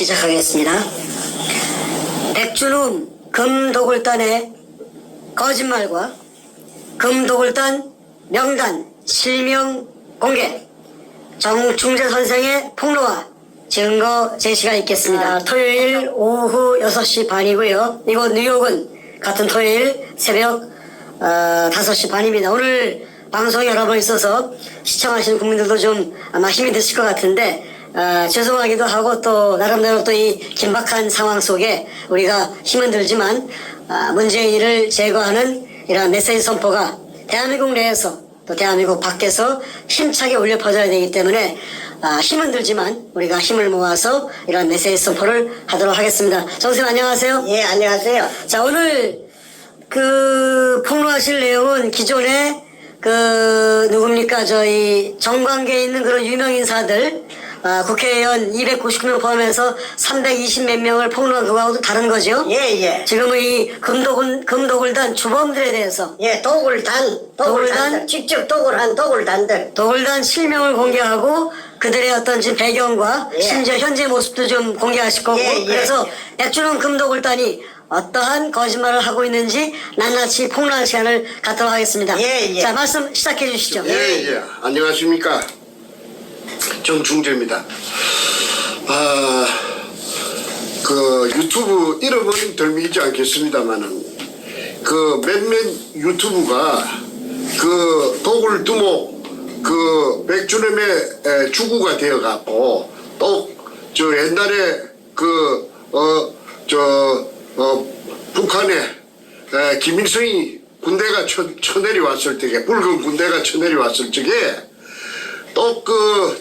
시작하겠습니다. 백준움 금도굴단의 거짓말과 금도굴단 명단 실명 공개, 정충재 선생의 폭로와 증거 제시가 있겠습니다. 토요일 오후 6시 반이고요. 이곳 뉴욕은 같은 토요일 새벽 5시 반입니다. 오늘 방송이 여러 번 있어서 시청하시는 국민들도 좀 아마 힘이 드실 것 같은데 죄송하기도 하고 또 나름대로 또 이 긴박한 상황 속에 우리가 힘은 들지만 문재인을 제거하는 이런 메시지 선포가 대한민국 내에서 또 대한민국 밖에서 힘차게 울려 퍼져야 되기 때문에 힘은 들지만 우리가 힘을 모아서 이런 메시지 선포를 하도록 하겠습니다. 정 선생님 안녕하세요. 예, 안녕하세요. 자, 오늘 폭로하실 내용은 기존에 누굽니까 저희 정관계에 있는 그런 유명 인사들 국회의원 299명 포함해서 320 몇 명을 폭로한 그거하고도 다른 거죠? 예, 예. 지금은 이 금도굴단 주범들에 대해서 예, 도굴단, 직접 도굴한 도굴단들. 도굴단 실명을 공개하고 그들의 어떤 지금 배경과 예. 심지어 현재 모습도 좀 공개하실 거고 예, 예, 그래서 예. 백준원 금도굴단이 어떠한 거짓말을 하고 있는지 낱낱이 폭로하는 시간을 갖도록 하겠습니다. 예, 예. 자, 말씀 시작해 주시죠. 예. 안녕하십니까. 정충재입니다. 유튜브 이름은 덜미지 않겠습니다만은 몇몇 유튜브가 도굴두목 백준엄의 주구가 되어갖고 또 옛날에 북한에 김일성이 군대가 쳐내려왔을 적에 붉은 군대가 쳐내려왔을 적에 또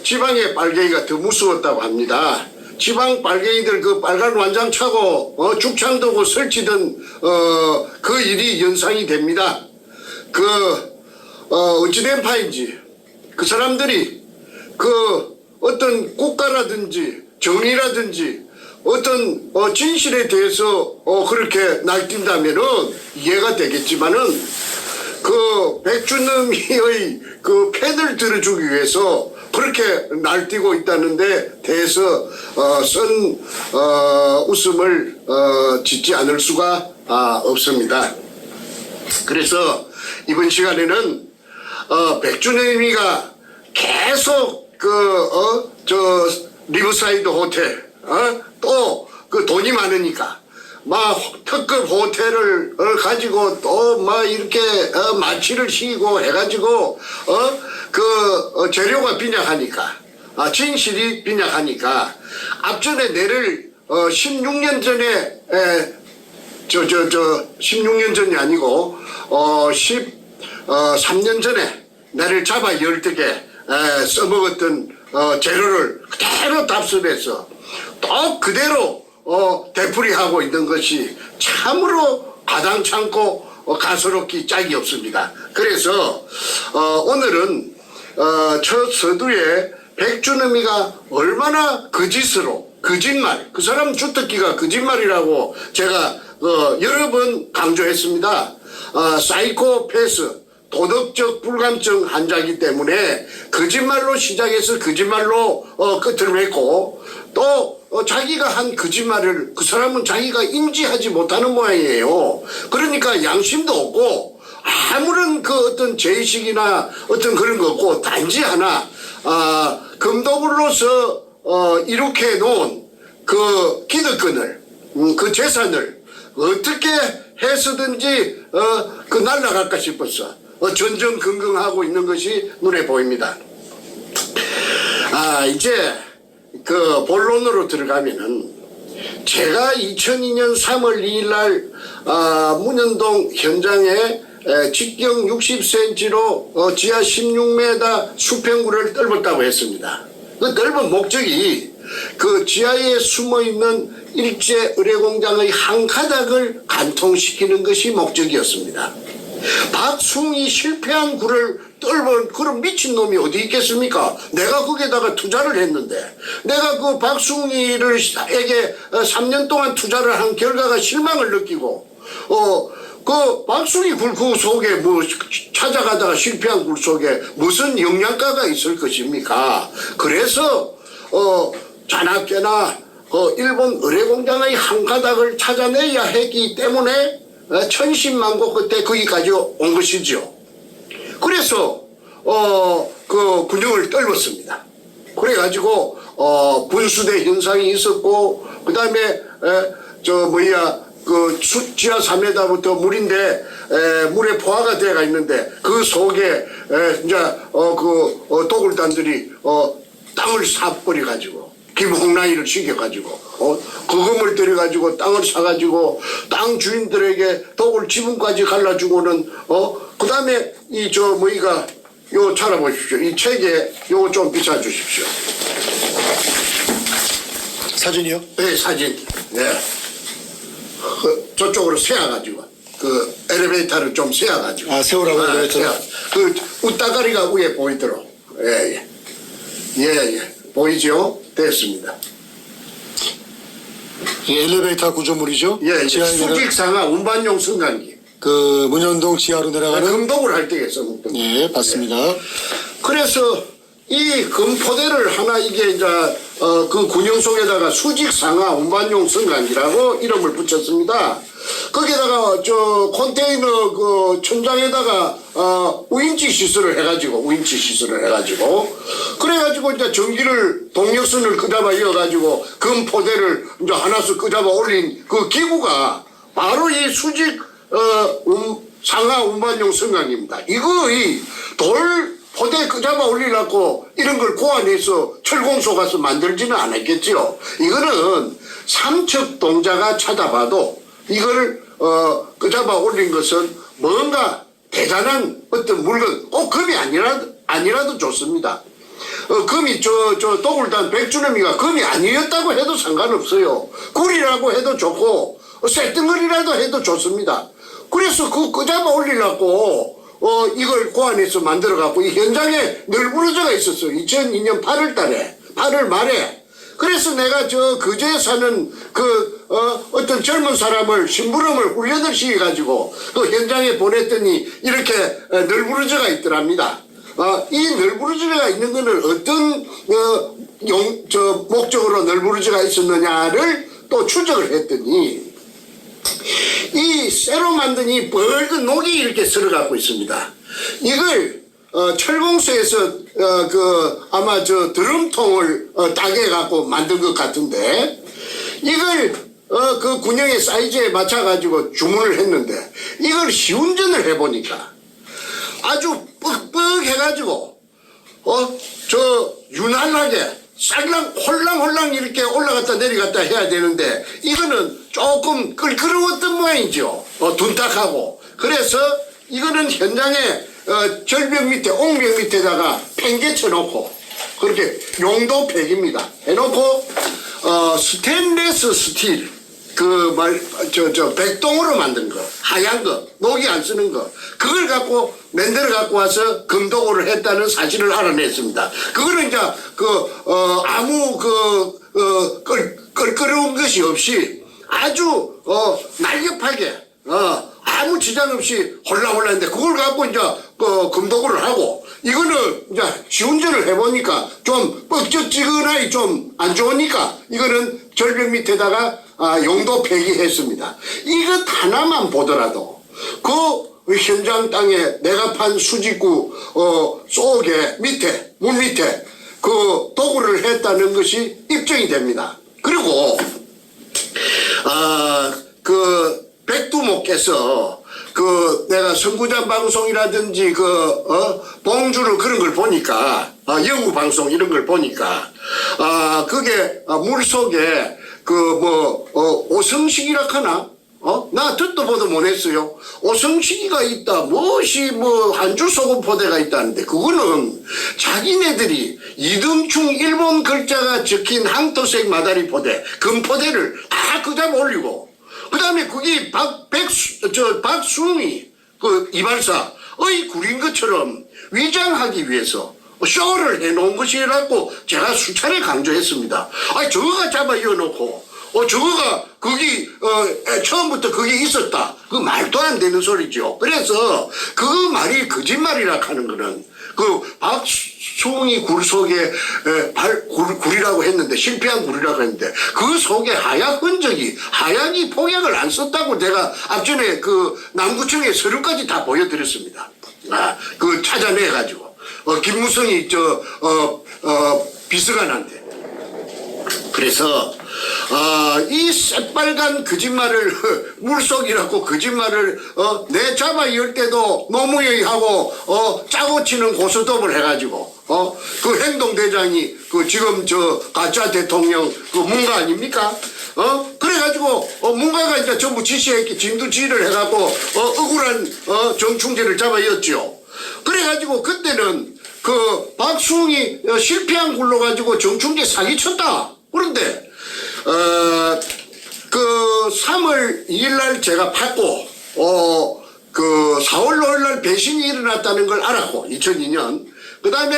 지방의 빨갱이가 더 무서웠다고 합니다. 지방 빨갱이들 빨간 완장 차고 죽창도고 설치던 그 일이 연상이 됩니다. 어찌된 파인지 그 사람들이 어떤 국가라든지 정의라든지 어떤 진실에 대해서 그렇게 날뛴다면은 이해가 되겠지만은 백준엄의 팬을 들어주기 위해서 그렇게 날뛰고 있다는데 대해서 웃음을 짓지 않을 수가 없습니다. 그래서 이번 시간에는 백준엄이가 계속 리버사이드 호텔 또 돈이 많으니까 특급 호텔을 가지고 또 이렇게 마취를 시키고 해가지고 재료가 빈약하니까 진실이 빈약하니까 앞전에 내를 16년 전에 16년 전이 아니고 13년 전에 나를 잡아 열뜨게 써먹었던 재료를 그대로 답습해서 또 그대로 되풀이하고 있는 것이 참으로 가당찮고 가소롭기 짝이 없습니다. 그래서 오늘은 첫 서두에 백준엄이가 얼마나 거짓말 그 사람 주특기가 거짓말이라고 제가 여러 번 강조했습니다. 사이코패스 도덕적 불감증 환자이기 때문에 거짓말로 시작해서 거짓말로 끝을 맺고 또 자기가 한 거짓말을 그 사람은 자기가 인지하지 못하는 모양이에요. 그러니까 양심도 없고 아무런 어떤 죄의식이나 어떤 그런 거 없고 단지 하나 금도굴로서 이렇게 놓은 기득권을 재산을 어떻게 해서든지 날라갈까 싶었어. 전전긍긍하고 있는 것이 눈에 보입니다. 이제 본론으로 들어가면은 제가 2002년 3월 2일 날 문현동 현장에 직경 60cm로 지하 16m 수평구를 뚫었다고 했습니다. 그 넓은 목적이 지하에 숨어있는 일제 의뢰공장의 한 가닥을 관통시키는 것이 목적이었습니다. 박숭이 실패한 굴을 뚫은 그런 미친놈이 어디 있겠습니까? 내가 거기에다가 투자를 했는데 내가 박숭이에게 3년 동안 투자를 한 결과가 실망을 느끼고 박숭이 굴 속에 찾아가다가 실패한 굴 속에 무슨 영양가가 있을 것입니까? 그래서 자나깨나 일본 의뢰공장의 한 가닥을 찾아내야 했기 때문에 천신만고 그때 거기까지 온 것이죠. 그래서 그 군영을 떨궜습니다. 그래가지고 분수대 현상이 있었고, 그 다음에 그 지하 3m부터 물인데 물에 포화가 되어가 있는데 그 속에 이제 도굴단들이 땅을 사버려 가지고 김홍라이를 시켜가지고 거금을 들여가지고 땅을 사가지고 땅 주인들에게 도굴 지분까지 갈라주고는 그 다음에 요 찾아보십시오. 이 책에 요거 좀 비춰주십시오. 사진이요? 네, 사진. 네. 저쪽으로 세워가지고 그 엘리베이터를 좀 세워가지고. 아, 세우라고 엘리베이터를? 그 웃다가리가 위에 보이도록. 예. 보이죠? 됐습니다. 이 엘리베이터 구조물이죠? 예, 지하에 수직상하 운반용 승강기. 그 문현동 지하로 내려가는. 금독을 할 때에 써먹던. 예, 맞습니다. 그래서 이 금포대를 하나 이게 이제 그 군용 속에다가 수직상하 운반용 승강기라고 이름을 붙였습니다. 거기다가 컨테이너 그 천장에다가 우인치 시설을 해가지고 그래가지고 이제 전기를 동력선을 끄잡아 이어가지고 금포대를 이제 하나씩 끄잡아 올린 그 기구가 바로 이 수직 상하 운반용 승강기입니다. 이거의 포대 끄잡아 올리려고 이런 걸 고안해서 철공소 가서 만들지는 않았겠지요. 이거는 삼척동자가 찾아봐도 이거를 끄잡아 올린 것은 뭔가 대단한 어떤 물건, 꼭 금이 아니라도 좋습니다. 금이 도굴단 백주름이가 금이 아니었다고 해도 상관없어요. 굴이라고 해도 좋고 쇳덩어리라도 해도 좋습니다. 그래서 그 끄잡아 올리려고 이걸 고안해서 만들어갖고 이 현장에 널브러져가 있었어요. 2002년 8월 말에. 그래서 내가 그제에 사는 어떤 젊은 사람을 심부름을 훈련을 시켜가지고 그 현장에 보냈더니 이렇게 널브러져가 있더랍니다. 이 널브러져가 있는 거는 어떤 목적으로 널브러져가 있었느냐를 또 추적을 했더니 이 쇠로 만든 이 붉은 녹이 이렇게 쓸어갖고 있습니다. 이걸 철공소에서 아마 드럼통을 따개갖고 만든 것 같은데 이걸 그 군용의 사이즈에 맞춰가지고 주문을 했는데 이걸 시운전을 해보니까 아주 뻑뻑해가지고 유난하게 홀랑홀랑 이렇게 올라갔다 내려갔다 해야 되는데 이거는 조금 끌끄러웠던 모양이죠. 둔탁하고. 그래서 이거는 현장에 절벽 밑에 옹벽 밑에다가 팽개쳐 놓고 그렇게 용도팩입니다. 해놓고 스테인레스 스틸 백동으로 만든 거, 하얀 거, 녹이 안 쓰는 거, 그걸 갖고 만들어 갖고 와서 금도굴을 했다는 사실을 알아냈습니다. 그거는 이제 아무 끌끄러운 것이 없이 아주 날렵하게 아무 지장 없이 홀랑홀랑인데 그걸 갖고 이제 금도굴을 하고 이거는 이제 시운전을 해보니까 좀 뻑적지근하게 좀 안 좋으니까 이거는 절벽 밑에다가 용도 폐기했습니다. 이것 하나만 보더라도 그 현장 땅에 내가 판 수직구 속에 밑에 물 밑에 그 도굴을 했다는 것이 입증이 됩니다. 그리고 백두목께서 내가 선구자 방송이라든지 봉주를 그런 걸 보니까 영구 방송 이런 걸 보니까 그게 물 속에 오성식이라 하나? 나 듣도 보도 못했어요. 오성식이가 있다. 무엇이 한줄 소금 포대가 있다는데 그거는 자기네들이 이등충 일본 글자가 적힌 항토색 마다리 포대, 금포대를 다 그잡아 올리고 그 다음에 거기 박순이 이발사의 구린 것처럼 위장하기 위해서 쇼를 해놓은 것이라고 제가 수차례 강조했습니다. 저거가 잡아 이어놓고 저거가 거기 처음부터 그게 있었다. 그 말도 안 되는 소리죠. 그래서 그 말이 거짓말이라 하는 거는 그 박수홍이 굴 속에 굴이라고 했는데, 실패한 굴이라고 했는데, 그 속에 하약 흔적이, 하약이 폭약을 안 썼다고 제가 앞전에 그 남구청의 서류까지 다 보여드렸습니다. 그 찾아내가지고. 김무성이 비서관한테. 그래서 이 새빨간 거짓말을 물속이라고 거짓말을 내 잡아 이을 때도 노무현이 하고 짜고 치는 고스톱을 해가지고 그 행동대장이 그 지금 저 가짜 대통령 그 문가 아닙니까? 그래가지고 문가가 이제 전부 지시했기 진두지휘를 해갖고 억울한 정충재를 잡아 이었죠. 그래가지고 그때는 그 박수홍이 실패한 굴로 가지고 정충재 사기쳤다. 그런데 그 3월 2일 날 제가 팠고 그 4월 5일 날 배신이 일어났다는 걸 알았고 2002년 그 다음에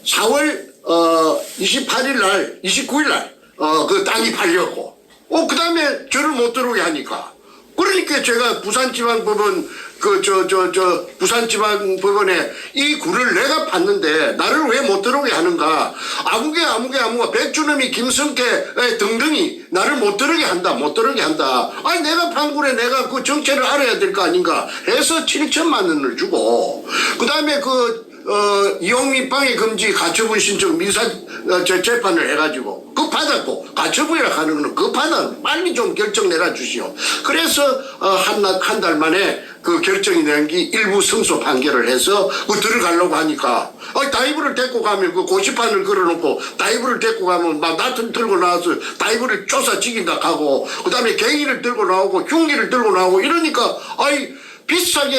4월 28일 날 29일 날 그 땅이 팔렸고 그 다음에 저를 못 들어오게 하니까 그러니까 제가 부산지방법원 부산지방법원에 이 굴을 내가 팠는데 나를 왜 못 들어오게 하는가. 아무개 백주놈이 김성태 등등이 나를 못 들어오게 한다. 아니 내가 판 굴에 내가 그 정체를 알아야 될 거 아닌가 해서 7천만 원을 주고 그 다음에 이용민 방해 금지 가처분 신청 민사 재판을 해가지고 그거 받았고 가처분이라 하는 거는 그거 받아 빨리 좀 결정 내라 주시오. 그래서 한 달 만에 그 결정이 난 게 일부 승소 판결을 해서 그 들어가려고 하니까 다이브를 데리고 가면 그 고시판을 걸어놓고 다이브를 데리고 가면 막 나트 들고 나와서 다이브를 쫓아 죽인다 하고 그 다음에 갱이를 들고 나오고 흉기를 들고 나오고 이러니까 비싸게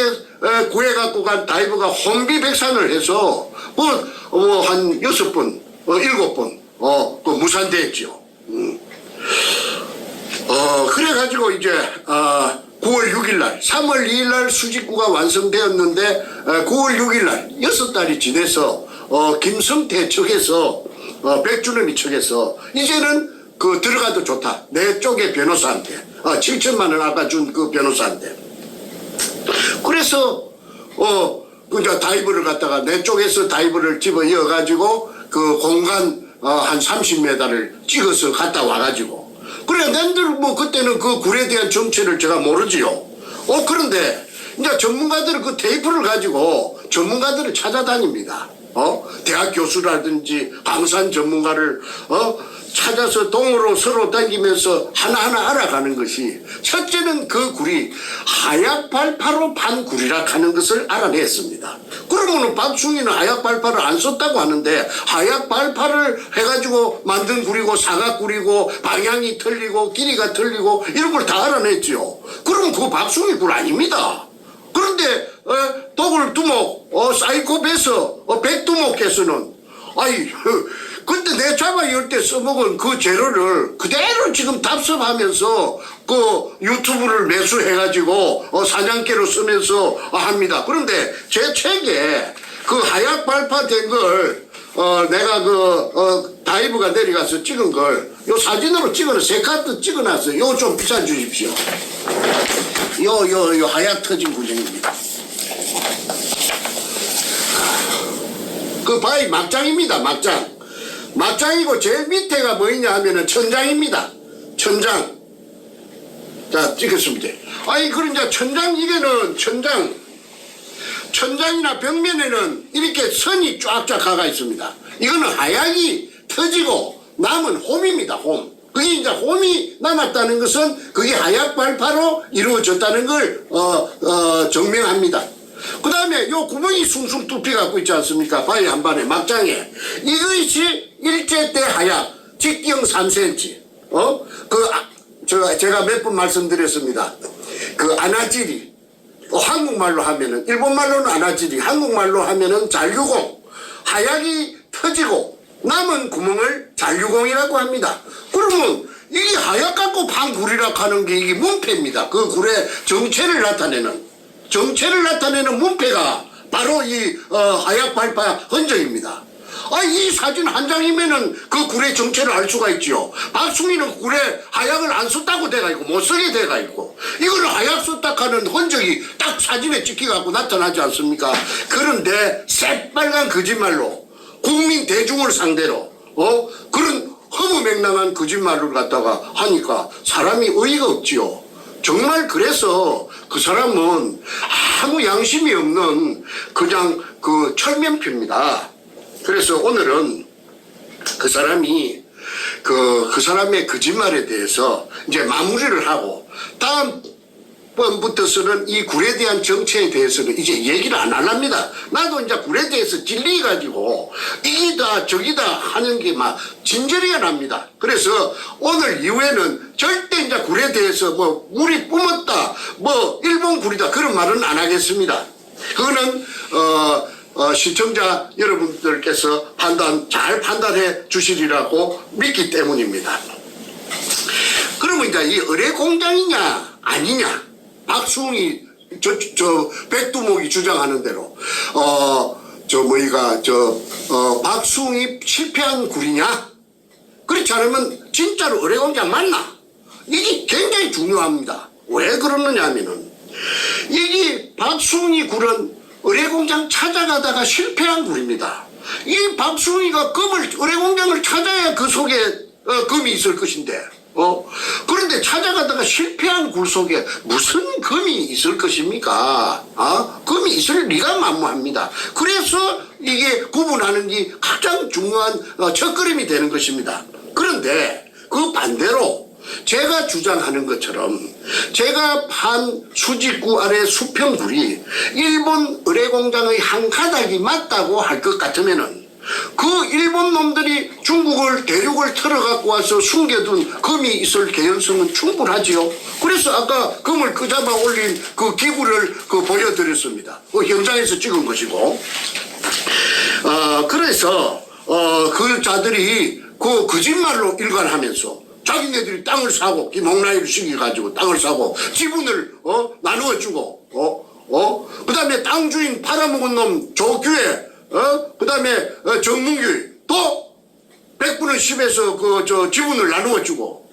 구해갖고 간 다이브가 혼비백산을 해서 한 6번 7번 그 무산됐죠. 그래가지고 이제 9월 6일 날 3월 2일 날 수직구가 완성되었는데 9월 6일 날 6달이 지내서 김성태 측에서 백준범이 측에서 이제는 그 들어가도 좋다. 내 쪽의 변호사한테 7천만 원 아까 준 그 변호사한테. 그래서 그냥 다이브를 갖다가 내 쪽에서 다이브를 집어 이어가지고 그 공간 한 30m를 찍어서 갔다 와가지고 그래 남들 그때는 그 굴에 대한 정체를 제가 모르지요. 그런데 이제 전문가들은 그 테이프를 가지고 전문가들을 찾아다닙니다. 대학 교수라든지 강산 전문가를 찾아서 동으로 서로 당기면서 하나하나 알아가는 것이 첫째는 그 굴이 하약 발파로 판 굴이라 하는 것을 알아냈습니다. 그러면은 박충희는 하약 발파를 안 썼다고 하는데 하약 발파를 해가지고 만든 굴이고 사각굴이고 방향이 틀리고 길이가 틀리고 이런 걸 다 알아냈죠. 그럼 그거 박충희 굴 아닙니다. 그런데 도굴두목 사이코패스 백두목께서는 그때 내 잡아 이을 때 써먹은 그 재료를 그대로 지금 답습하면서 그 유튜브를 매수해가지고 사냥개로 쓰면서 합니다. 그런데 제 책에 그 하약 발파된 걸 내가 다이브가 내려가서 찍은 걸 요 사진으로 찍어서 세 카드 찍어놨어요. 요 좀 비싸 주십시오. 요 하약 터진 구정입니다. 그 바위 막장입니다. 막장이고 제일 밑에가 뭐있냐 하면은 천장입니다. 천장. 자, 찍었습니다. 그럼 이제 이게는 천장이나 벽면에는 이렇게 선이 쫙쫙 가가 있습니다. 이거는 하약이 터지고 남은 홈입니다. 홈. 그게 이제 홈이 남았다는 것은 그게 하약 발파로 이루어졌다는 걸 증명합니다. 그 다음에 요 구멍이 숭숭 뚫히 갖고 있지 않습니까? 바위 한 반에 막장에 이것이 일제때 하약 직경 3cm 제가 몇 번 말씀드렸습니다. 그 아나지리 한국말로 하면은 일본말로는 아나지리 한국말로 하면은 잔류공 하약이 터지고 남은 구멍을 잔류공이라고 합니다. 그러면 이게 하약 갖고 판 굴이라고 하는 게 이게 문패입니다. 그 굴의 정체를 나타내는 문패가 바로 이 하약 발파 흔적입니다. 이 사진 한 장이면은 그 굴의 정체를 알 수가 있지요. 박숭이는 굴에 하약을 안 썼다고 돼가 있고 못 쓰게 돼가 있고 이거를 하약 썼다 하는 흔적이 딱 사진에 찍혀갖고 나타나지 않습니까? 그런데 새빨간 거짓말로 국민 대중을 상대로 그런 허무맹랑한 거짓말을 갖다가 하니까 사람이 어이가 없지요. 정말 그래서 그 사람은 아무 양심이 없는 그냥 그 철면피입니다. 그래서 오늘은 그 사람이 그 사람의 거짓말에 대해서 이제 마무리를 하고 다음번부터서는 이 굴에 대한 정체에 대해서는 이제 얘기를 안 합니다. 나도 이제 굴에 대해서 질리가지고 이기다 저기다 하는 게 막 진저리가 납니다. 그래서 오늘 이후에는 절대 이제 굴에 대해서 뭐 물이 뿜었다, 뭐 일본 굴이다 그런 말은 안 하겠습니다. 그거는 시청자 여러분들께서 잘 판단해 주시리라고 믿기 때문입니다. 그러면 이제 이 의뢰공장이냐 아니냐 박숭이 백두목이 주장하는 대로 박숭이 실패한 굴이냐 그렇지 않으면 진짜로 의뢰공장 맞나 이게 굉장히 중요합니다. 왜 그러느냐 하면은 이게 박숭이 굴은 의뢰공장 찾아가다가 실패한 굴입니다. 이 박숭이가 의뢰공장을 찾아야 그 속에 금이 있을 것인데 그런데 찾아가다가 실패한 굴 속에 무슨 금이 있을 것입니까? 금이 있을 리가 만무합니다. 그래서 이게 구분하는 게 가장 중요한 첫걸음이 되는 것입니다. 그런데 그 반대로 제가 주장하는 것처럼 제가 판 수직구 아래 수평굴이 일본 의뢰공장의 한 가닥이 맞다고 할 것 같으면은 그 일본 놈들이 중국을 대륙을 털어갖고 와서 숨겨둔 금이 있을 개연성은 충분하지요. 그래서 아까 금을 끄잡아 올린 그 기구를 보여드렸습니다. 현장에서 찍은 것이고 그래서 그 자들이 그 거짓말로 일관하면서 자기네들이 땅을 사고 김홍라이를 시켜가지고 땅을 사고 지분을 나누어주고 그 다음에 땅 주인 팔아먹은 놈 조규에 그 다음에 정문규 또 100분의 10에서 지분을 나누어주고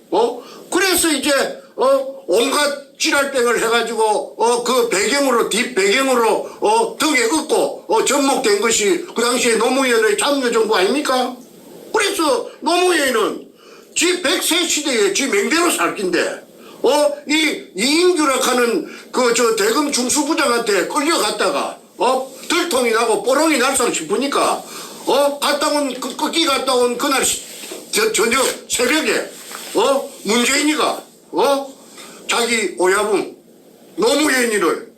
그래서 이제 온갖 찌랄병을 해가지고 그 배경으로 뒷배경으로 등에 얹고 접목된 것이 그 당시에 노무현의 참여정부 아닙니까? 그래서 노무현은 지 100세 시대에 지 맹대로 살 낀데 이 이인규라 하는 대검 중수부장한테 끌려갔다가 들통이 나고 뽀롱이 날상 싶으니까 끝기 갔다 온 그날 저녁 새벽에 문재인이가 자기 오야분 노무현이를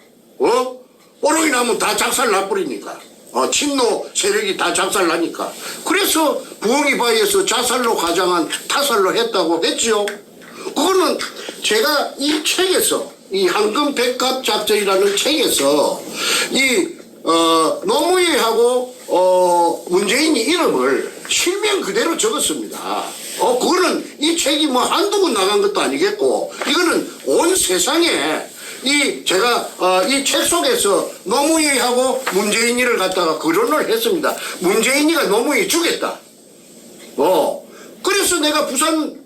뽀롱이 나면 다 작살 나버리니까 친노 세력이 다 작살 나니까 그래서 부엉이 바위에서 자살로 가장한 타살로 했다고 했지요. 그거는 제가 이 책에서 이 황금 백합 작전이라는 책에서 이 노무현하고 문재인이 이름을 실명 그대로 적었습니다. 그거는 이 책이 뭐 한두 권 나간 것도 아니겠고 이거는 온 세상에 제가 이 책 속에서 노무현하고 문재인이를 갖다가 거론을 했습니다. 문재인이가 노무현이 죽였다. 그래서 내가 부산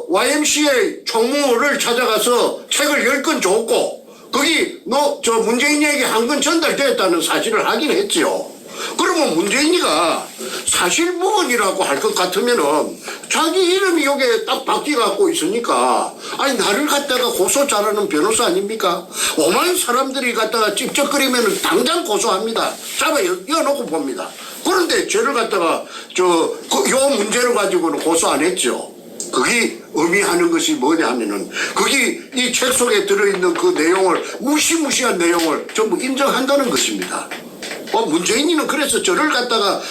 YMCA 총무를 찾아가서 책을 10권 줬고 거기 문재인에게 한 권 전달되었다는 사실을 확인했지요. 그러면 문재인이가 사실무근이라고 할 것 같으면은 자기 이름이 여기에 딱 바뀌갖고 있으니까 아니 나를 갖다가 고소 잘하는 변호사 아닙니까? 오만 사람들이 갖다가 찝쩍거리면은 당장 고소합니다. 잡아 이어놓고 봅니다. 그런데 죄를 갖다가 요 문제를 가지고는 고소 안 했죠. 그게 의미하는 것이 뭐냐 하면은 그게 이 책 속에 들어있는 그 내용을 무시무시한 내용을 전부 인정한다는 것입니다. 문재인이는 그래서 저를 갖다가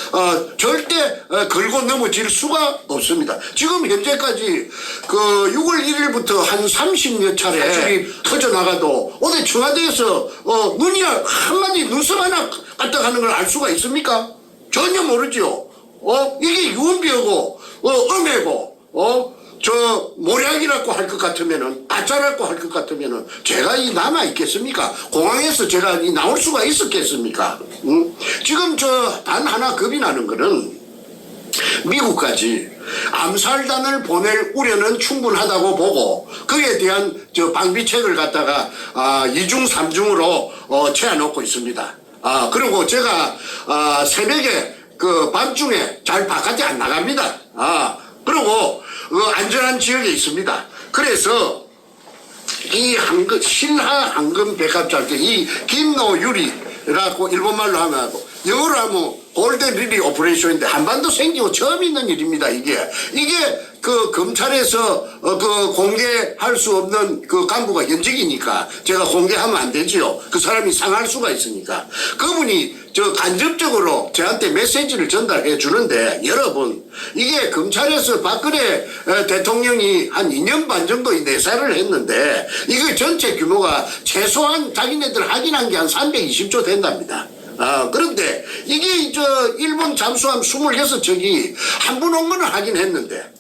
절대 걸고 넘어질 수가 없습니다. 지금 현재까지 6월 1일부터 한 30여 차례 터져나가도 어디 청와대에서 눈이 한마디 눈썹 하나 갖다 가는 걸 알 수가 있습니까? 전혀 모르죠. 이게 유언비어고 음해고 저 모략이라고 할 것 같으면은 가짜라고 할 것 같으면은 제가 이 남아 있겠습니까? 공항에서 제가 이 나올 수가 있었겠습니까? 지금 저 단 하나 겁이 나는 거는 미국까지 암살단을 보낼 우려는 충분하다고 보고 그에 대한 저 방비책을 갖다가 이중 삼중으로 채워놓고 있습니다. 그리고 제가 새벽에 그 밤중에 잘 바깥에 안 나갑니다. 그리고 안전한 지역에 있습니다. 그래서 이 신하 황금 백합장교 이 김노유리라고 일본말로 하면 영어로 하면 골든 리리 오퍼레이션인데 한반도 생기고 처음 있는 일입니다. 이게 그 검찰에서 그 공개할 수 없는 그 간부가 현직이니까 제가 공개하면 안 되지요. 그 사람이 상할 수가 있으니까 그분이 저 간접적으로 저한테 메시지를 전달해 주는데 여러분 이게 검찰에서 박근혜 대통령이 한 2년 반 정도 내사를 했는데 이거 전체 규모가 최소한 자기네들 확인한 게 한 320조 된답니다. 그런데 이게 저 일본 잠수함 26척이 한 분 온 거는 하긴 했는데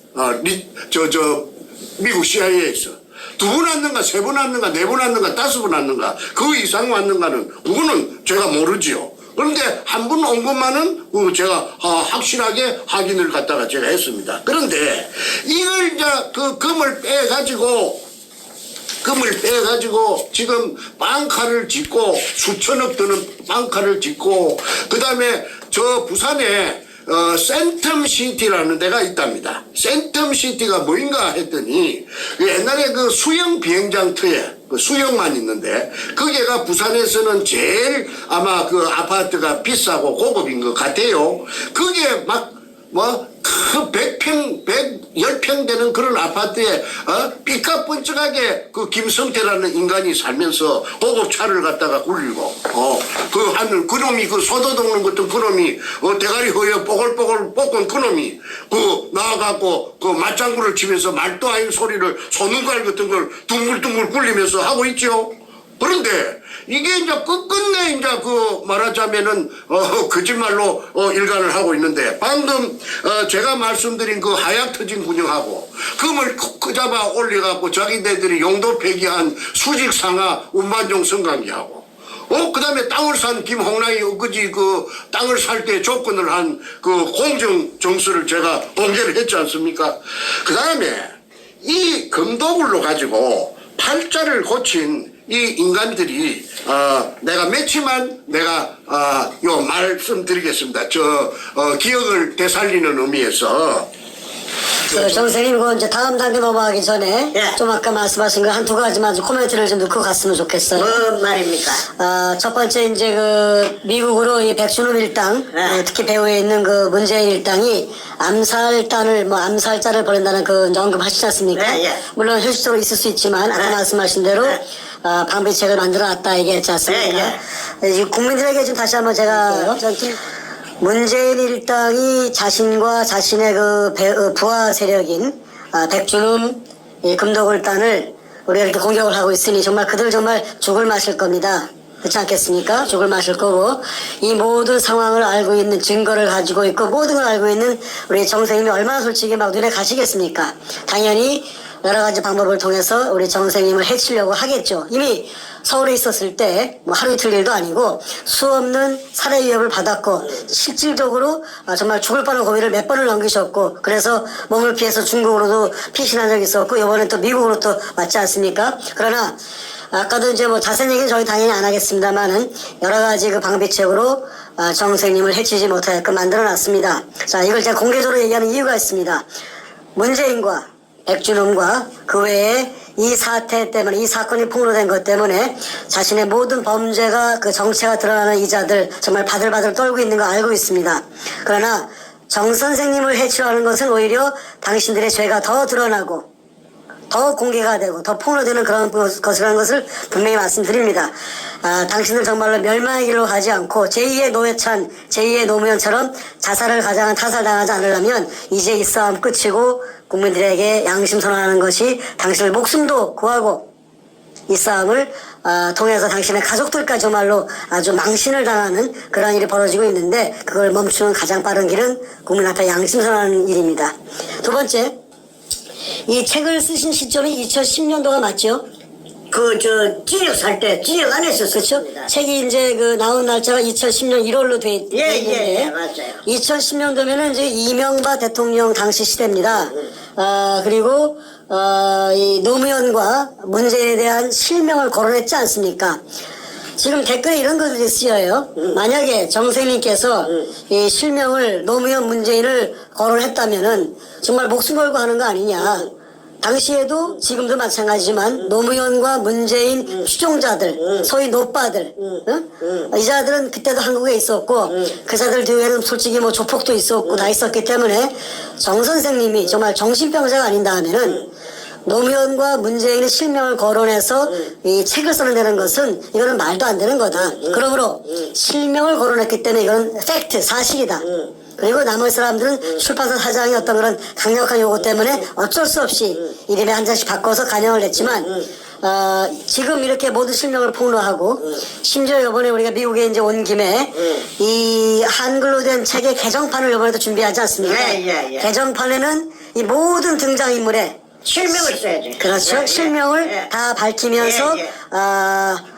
미국 CIA에서 2분 왔는가 3분 왔는가 4분 왔는가 5분 왔는가 그 이상 왔는가는 그거는 제가 모르지요. 그런데 한 분 온 것만은 제가 확실하게 확인을 갖다가 제가 했습니다. 그런데 이걸 이제 그 금을 빼가지고 지금 빵카를 짓고 수천억 드는 빵카를 짓고 그 다음에 저 부산에 센텀시티라는 데가 있답니다. 센텀시티가 뭐인가 했더니 옛날에 그 수영 비행장터에 그 수영만 있는데 거기가 부산에서는 제일 아마 그 아파트가 비싸고 고급인 것 같아요. 거기에 막 그 110평 되는 그런 아파트에, 삐까뻔쩍하게 그 김성태라는 인간이 살면서 고급차를 갖다가 굴리고, 그놈이 그 소도 덮는 것도 그놈이, 대가리 허여 뽀글뽀글 볶은 그놈이, 나와갖고 그 맞장구를 치면서 말도 아닌 소리를 손눈깔 같은 걸 둥글둥글 굴리면서 하고 있죠. 그런데 이게 이제 끝끝내 이제 말하자면은 거짓말로 일관을 하고 있는데 방금 제가 말씀드린 그 하약 터진 군형하고 금을 잡아 올려갖고 자기네들이 용도 폐기한 수직 상하 운반용 성관계하고 그 다음에 땅을 산 김홍랑이 엊그제 그 땅을 살 때 조건을 한 그 공정 정서를 제가 공개를 했지 않습니까? 그 다음에 이 금도굴로 가지고 팔자를 고친 이 인간들이 내가 며칠만 내가 요 말씀드리겠습니다. 기억을 되살리는 의미에서 정 선생님, 그 이제 다음 단계 넘어가기 전에 예. 좀 아까 말씀하신 거 한두 가지만 좀 코멘트를 좀 넣고 갔으면 좋겠어요. 뭔 말입니까? 첫 번째 이제 그 미국으로 이 백준호 일당, 네. 특히 배후에 있는 그 문재인 일당이 암살자를 보낸다는 그 이제 언급하시지 않습니까? 네, 예. 물론 현실적으로 있을 수 있지만 아까 네. 말씀하신 대로 네. 방비책을 만들어놨다 얘기했지 않습니까? 이 국민들에게 좀 다시 한번 제가 문재인 일당이 자신과 자신의 그 부하 세력인 백준흠 금도굴단을 우리가 이렇게 공격을 하고 있으니 정말 그들 정말 죽을 마실 겁니다. 그렇지 않겠습니까? 죽을 마실 거고 이 모든 상황을 알고 있는 증거를 가지고 있고 모든 걸 알고 있는 우리 정 선생님이 얼마나 솔직히 막 눈에 가시겠습니까? 당연히 여러 가지 방법을 통해서 우리 정 선생님을 해치려고 하겠죠. 이미 서울에 있었을 때 뭐 하루 이틀 일도 아니고 수없는 살해 위협을 받았고 실질적으로 정말 죽을 뻔한 고비를 몇 번을 넘기셨고 그래서 몸을 피해서 중국으로도 피신한 적이 있었고 이번엔 또 미국으로 또 왔지 않습니까? 그러나 아까도 이제 뭐 자세한 얘기는 저희 당연히 안 하겠습니다만은 여러 가지 그 방비책으로 정 선생님을 해치지 못하게끔 만들어 놨습니다. 자, 이걸 제가 공개적으로 얘기하는 이유가 있습니다. 문재인과 백준흠과 그 외에 이 사태 때문에 이 사건이 폭로된 것 때문에 자신의 모든 범죄가 그 정체가 드러나는 이자들 정말 바들바들 떨고 있는 거 알고 있습니다. 그러나 정 선생님을 해치려는 것은 오히려 당신들의 죄가 더 드러나고 더 공개가 되고 더 폭로되는 그런 것이라는 것을 분명히 말씀드립니다. 당신들 정말로 멸망의 길로 가지 않고 제2의 노회찬, 제2의 노무현처럼 자살을 가장한 타살당하지 않으려면 이제 이 싸움 끝이고 국민들에게 양심 선언하는 것이 당신의 목숨도 구하고 이 싸움을 통해서 당신의 가족들까지 정말로 아주 망신을 당하는 그런 일이 벌어지고 있는데 그걸 멈추는 가장 빠른 길은 국민 앞에 양심 선언하는 일입니다. 두 번째, 이 책을 쓰신 시점이 2010년도가 맞죠? 진역 살 때, 진역 안에서 그렇죠? 썼습니다. 책이 이제 그 나온 날짜가 2010년 1월로 돼 있는데 예, 맞아요. 2010년도면은 이제 이명박 대통령 당시 시대입니다. 그리고 이 노무현과 문재인에 대한 실명을 거론했지 않습니까? 지금 댓글에 이런 것들이 쓰여요. 만약에 정세님께서 이 실명을 노무현 문재인을 거론했다면은 정말 목숨 걸고 하는 거 아니냐. 당시에도 지금도 마찬가지지만 노무현과 문재인 추종자들, 소위 노빠들, 이 자들은 그때도 한국에 있었고 그 자들 뒤에는 솔직히 뭐 조폭도 있었고 다 있었기 때문에 정 선생님이 정말 정신병자가 아닌다 하면은 노무현과 문재인의 실명을 거론해서 이 책을 써낸다는 것은 이거는 말도 안 되는 거다. 그러므로 실명을 거론했기 때문에 이건 팩트, 사실이다. 그리고 나머지 사람들은 출판사 사장의 어떤 그런 강력한 요구 때문에 어쩔 수 없이 이름에 한 잔씩 바꿔서 간영을 냈지만 지금 이렇게 모두 실명을 폭로하고 심지어 이번에 우리가 미국에 이제 온 김에 이 한글로 된 책의 개정판을 이번에도 준비하지 않습니까? 예. 개정판에는 이 모든 등장인물의 실명을 써야지. 그렇죠. 실명을 다 밝히면서 예.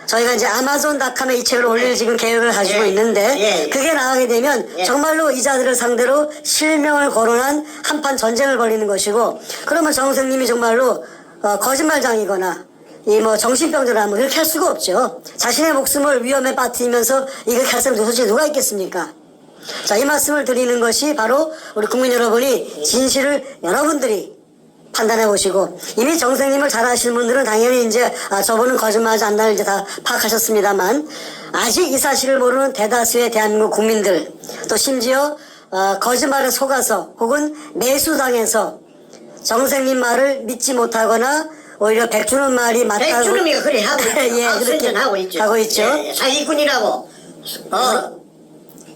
저희가 이제 아마존닷컴에 이 책을 올릴 지금 계획을 가지고 있는데 그게 나가게 되면 정말로 이자들을 상대로 실명을 거론한 한판 전쟁을 벌이는 것이고 그러면 정 선생님이 정말로 거짓말장이거나 이 뭐 정신병자라 뭐 이렇게 할 수가 없죠. 자신의 목숨을 위험에 빠뜨리면서 이렇게 할 사람이 도대체 누가 있겠습니까? 자, 이 말씀을 드리는 것이 바로 우리 국민 여러분이 진실을 여러분들이 판단해 보시고 이미 정 선생님을 잘 아시는 분들은 당연히 이제 저분은 거짓말하지 않나를 이제 다 파악하셨습니다만 아직 이 사실을 모르는 대다수의 대한민국 국민들 또 심지어 거짓말에 속아서 혹은 매수당해서 정 선생님 말을 믿지 못하거나 오히려 백준원 말이 맞다고 백주름이가 그래 하고 있죠. 예, 그렇게 하고 있죠. 하고 있죠. 예, 사기꾼이라고.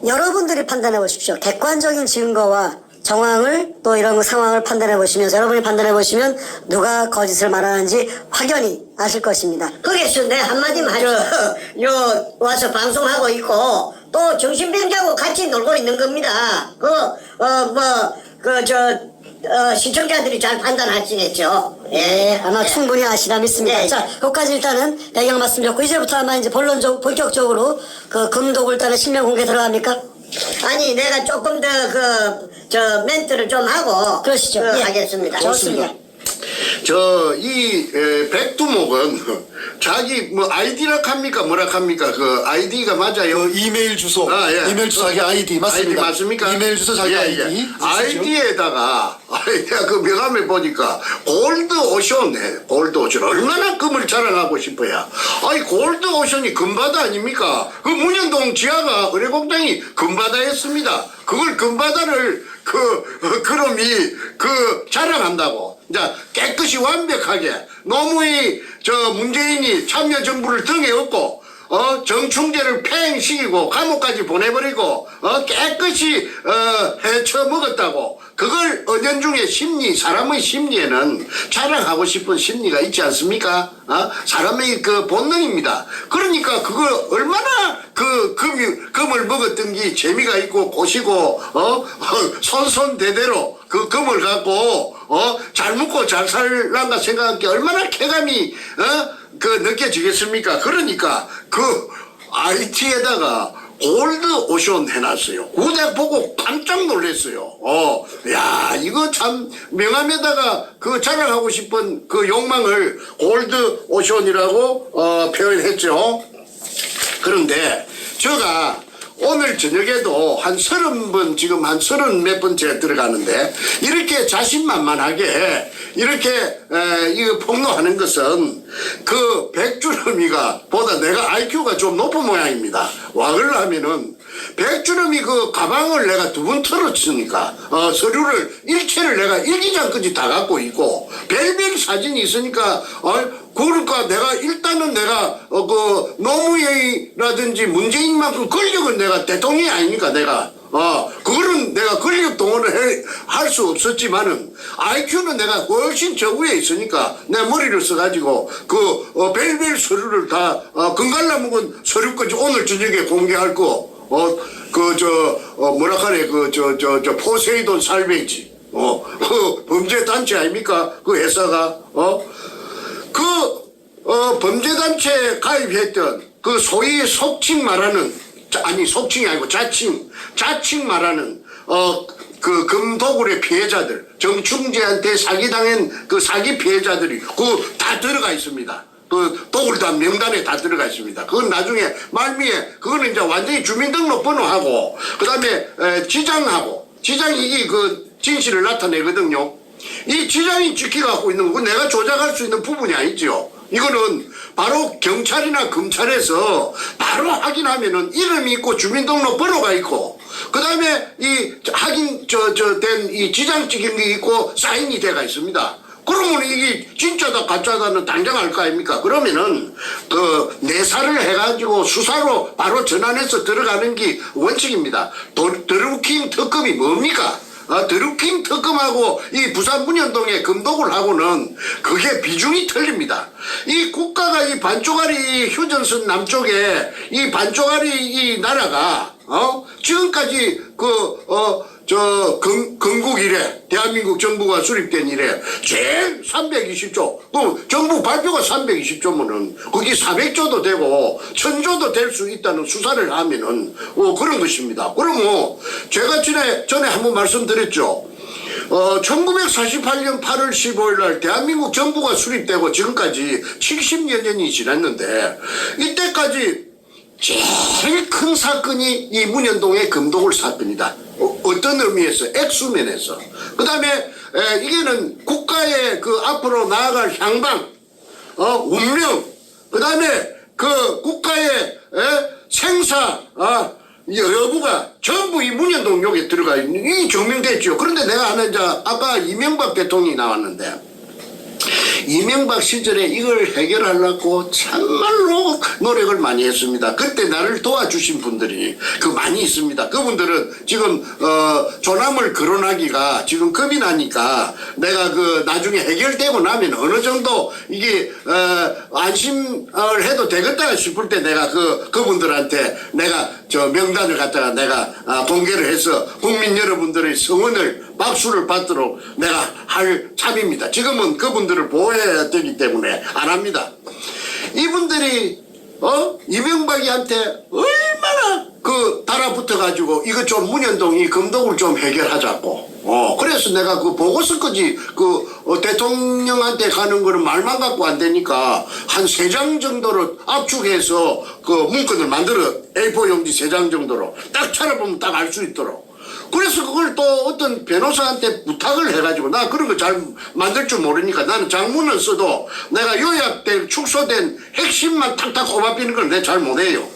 여러분들이 판단해 보십시오. 객관적인 증거와 정황을 또 이런 거 상황을 판단해 보시면서 여러분이 판단해 보시면 누가 거짓을 말하는지 확연히 아실 것입니다. 거기서 내 한마디만 하죠. 요 와서 방송하고 있고 또 정신병자하고 같이 놀고 있는 겁니다. 시청자들이 잘 판단하시겠죠. 예, 아마 충분히 아시라 믿습니다. 예. 자, 여기까지 일단은 배경 말씀 드렸고 이제부터 아마 이제 본격적으로 그 금도굴단의 실명 공개 들어갑니까? 아니 내가 조금 더 멘트를 좀 하고 그러시죠. 예. 하겠습니다. 좋습니다. 이 백두목은 자기 뭐 아이디라 합니까 뭐라 합니까 그 아이디가 맞아요. 이메일 주소, 예. 이메일 주소 자기 아이디 맞습니다. 아이디 맞습니까? 이메일 주소 자기 예, 아이디. 예. 있으시죠? 아이디에다가 내가 그 명함에 보니까 골드 오션에 골드 오션 얼마나 금을 자랑하고 싶어요. 아니 골드 오션이 금바다 아닙니까? 그 문현동 지하가 의뢰공장이 금바다였습니다. 그걸 금바다를 그놈이 자랑한다고. 자, 깨끗이 완벽하게 노무현 문재인이 참여정부를 등에 업고 정충제를 팽시키고 감옥까지 보내버리고 깨끗이 헤쳐 먹었다고. 그걸 은연중에 사람의 심리에는 자랑하고 싶은 심리가 있지 않습니까? 사람의 그 본능입니다. 그러니까 그걸 얼마나 금을 먹었던 게 재미가 있고 고시고 손손대대로 그 금을 갖고 잘 먹고 잘 살란가 생각할 게 얼마나 쾌감이 느껴지겠습니까? 그러니까 그 IT에다가 골드 오션 해놨어요. 그거 보고 깜짝 놀랐어요. 야, 이거 참 명함에다가 자랑하고 싶은 그 욕망을 골드 오션이라고 표현했죠. 그런데 제가 오늘 저녁에도 한 30번 지금 한 30몇 번째 들어가는데 이렇게 자신만만하게 이렇게 이거 폭로하는 것은 그 백주름이가 보다 내가 IQ가 좀 높은 모양입니다. 와글 하면은 백주름이 그 가방을 내가 2번 털었으니까 서류를 일체를 내가 일기장까지 다 갖고 있고 별별 사진이 있으니까 그러니까 내가 일단은 내가 노무현이라든지 문재인만큼 권력은 내가 대통령이 아니니까 내가 그거는 내가 권력 동원을 할 수 없었지만은 IQ는 내가 훨씬 저 위에 있으니까 내 머리를 써가지고 별별 서류를 다 금갈라 먹은 서류까지 오늘 저녁에 공개할 거 뭐라 카네 포세이돈 살베이지 그 범죄단체 아닙니까? 그 회사가, 범죄단체에 가입했던 그 소위 속칭 말하는, 아니, 속칭이 아니고 자칭 말하는, 그 금도굴의 피해자들, 정충재한테 사기당한 그 사기 피해자들이 그 다 들어가 있습니다. 그 도굴단 명단에 다 들어가 있습니다. 그건 나중에 말미에 그거는 이제 완전히 주민등록번호하고 그다음에 지장이 이 그 진실을 나타내거든요. 이 지장이 찍혀갖고 있는 거 내가 조작할 수 있는 부분이 아니죠. 이거는 바로 경찰이나 검찰에서 바로 확인하면은 이름이 있고 주민등록번호가 있고 그 다음에 이 된 이 지장 찍힌 게 있고 사인이 돼가 있습니다. 그러면 이게 진짜다 가짜다는 당장 알 거 아닙니까? 그러면은 그 내사를 해가지고 수사로 바로 전환해서 들어가는 게 원칙입니다. 드루킹 특검이 뭡니까? 드루킹 특검하고 이 부산 문현동의 금도굴하고는 그게 비중이 틀립니다. 이 국가가 이 반쪽짜리 휴전선 남쪽에 이 반쪽짜리 이 나라가 지금까지 건국 이래 대한민국 정부가 수립된 이래 제일 320조 그 정부 발표가 320조면은 그게 400조도 되고 1000조도 될 수 있다는 수사를 하면은 그런 것입니다. 그러면 제가 전에 한번 말씀드렸죠. 1948년 8월 15일 날 대한민국 정부가 수립되고 지금까지 70여 년이 지났는데 이때까지 제일 큰 사건이 이 문현동의 금도굴 사건이다. 어떤 의미에서? 액수면에서. 그 다음에, 이게는 국가의 그 앞으로 나아갈 향방, 운명, 그 다음에 그 국가의 생사, 여부가 전부 이 문현동 욕에 들어가 있는, 이 증명됐죠. 그런데 내가 하는 아까 이명박 대통령이 나왔는데, 이명박 시절에 이걸 해결하려고 참말로 노력을 많이 했습니다. 그때 나를 도와주신 분들이 많이 있습니다. 그분들은 지금 조남을 거론하기가 지금 겁이 나니까 내가 나중에 해결되고 나면 어느 정도 이게 안심을 해도 되겠다 싶을 때 내가 그분들한테 내가 명단을 갖다가 내가 공개를 해서 국민 여러분들의 성원을 박수를 받도록 내가 할 참입니다. 지금은 그분들을 보호해야 되기 때문에 안 합니다. 이분들이 이명박이한테 얼마나 달아붙어가지고 이거 좀 문현동 이 금도굴 좀 해결하자고. 그래서 내가 보고서까지 대통령한테 가는 거는 말만 갖고 안 되니까 한 3장 정도로 압축해서 문건을 만들어 A4 용지 3장 정도로 딱 찾아보면 딱 알 수 있도록. 그래서 그걸 또 어떤 변호사한테 부탁을 해가지고 나 그런 거 잘 만들 줄 모르니까 나는 장문을 써도 내가 요약된 축소된 핵심만 탁탁 꼽아비는 걸 내가 잘 못해요.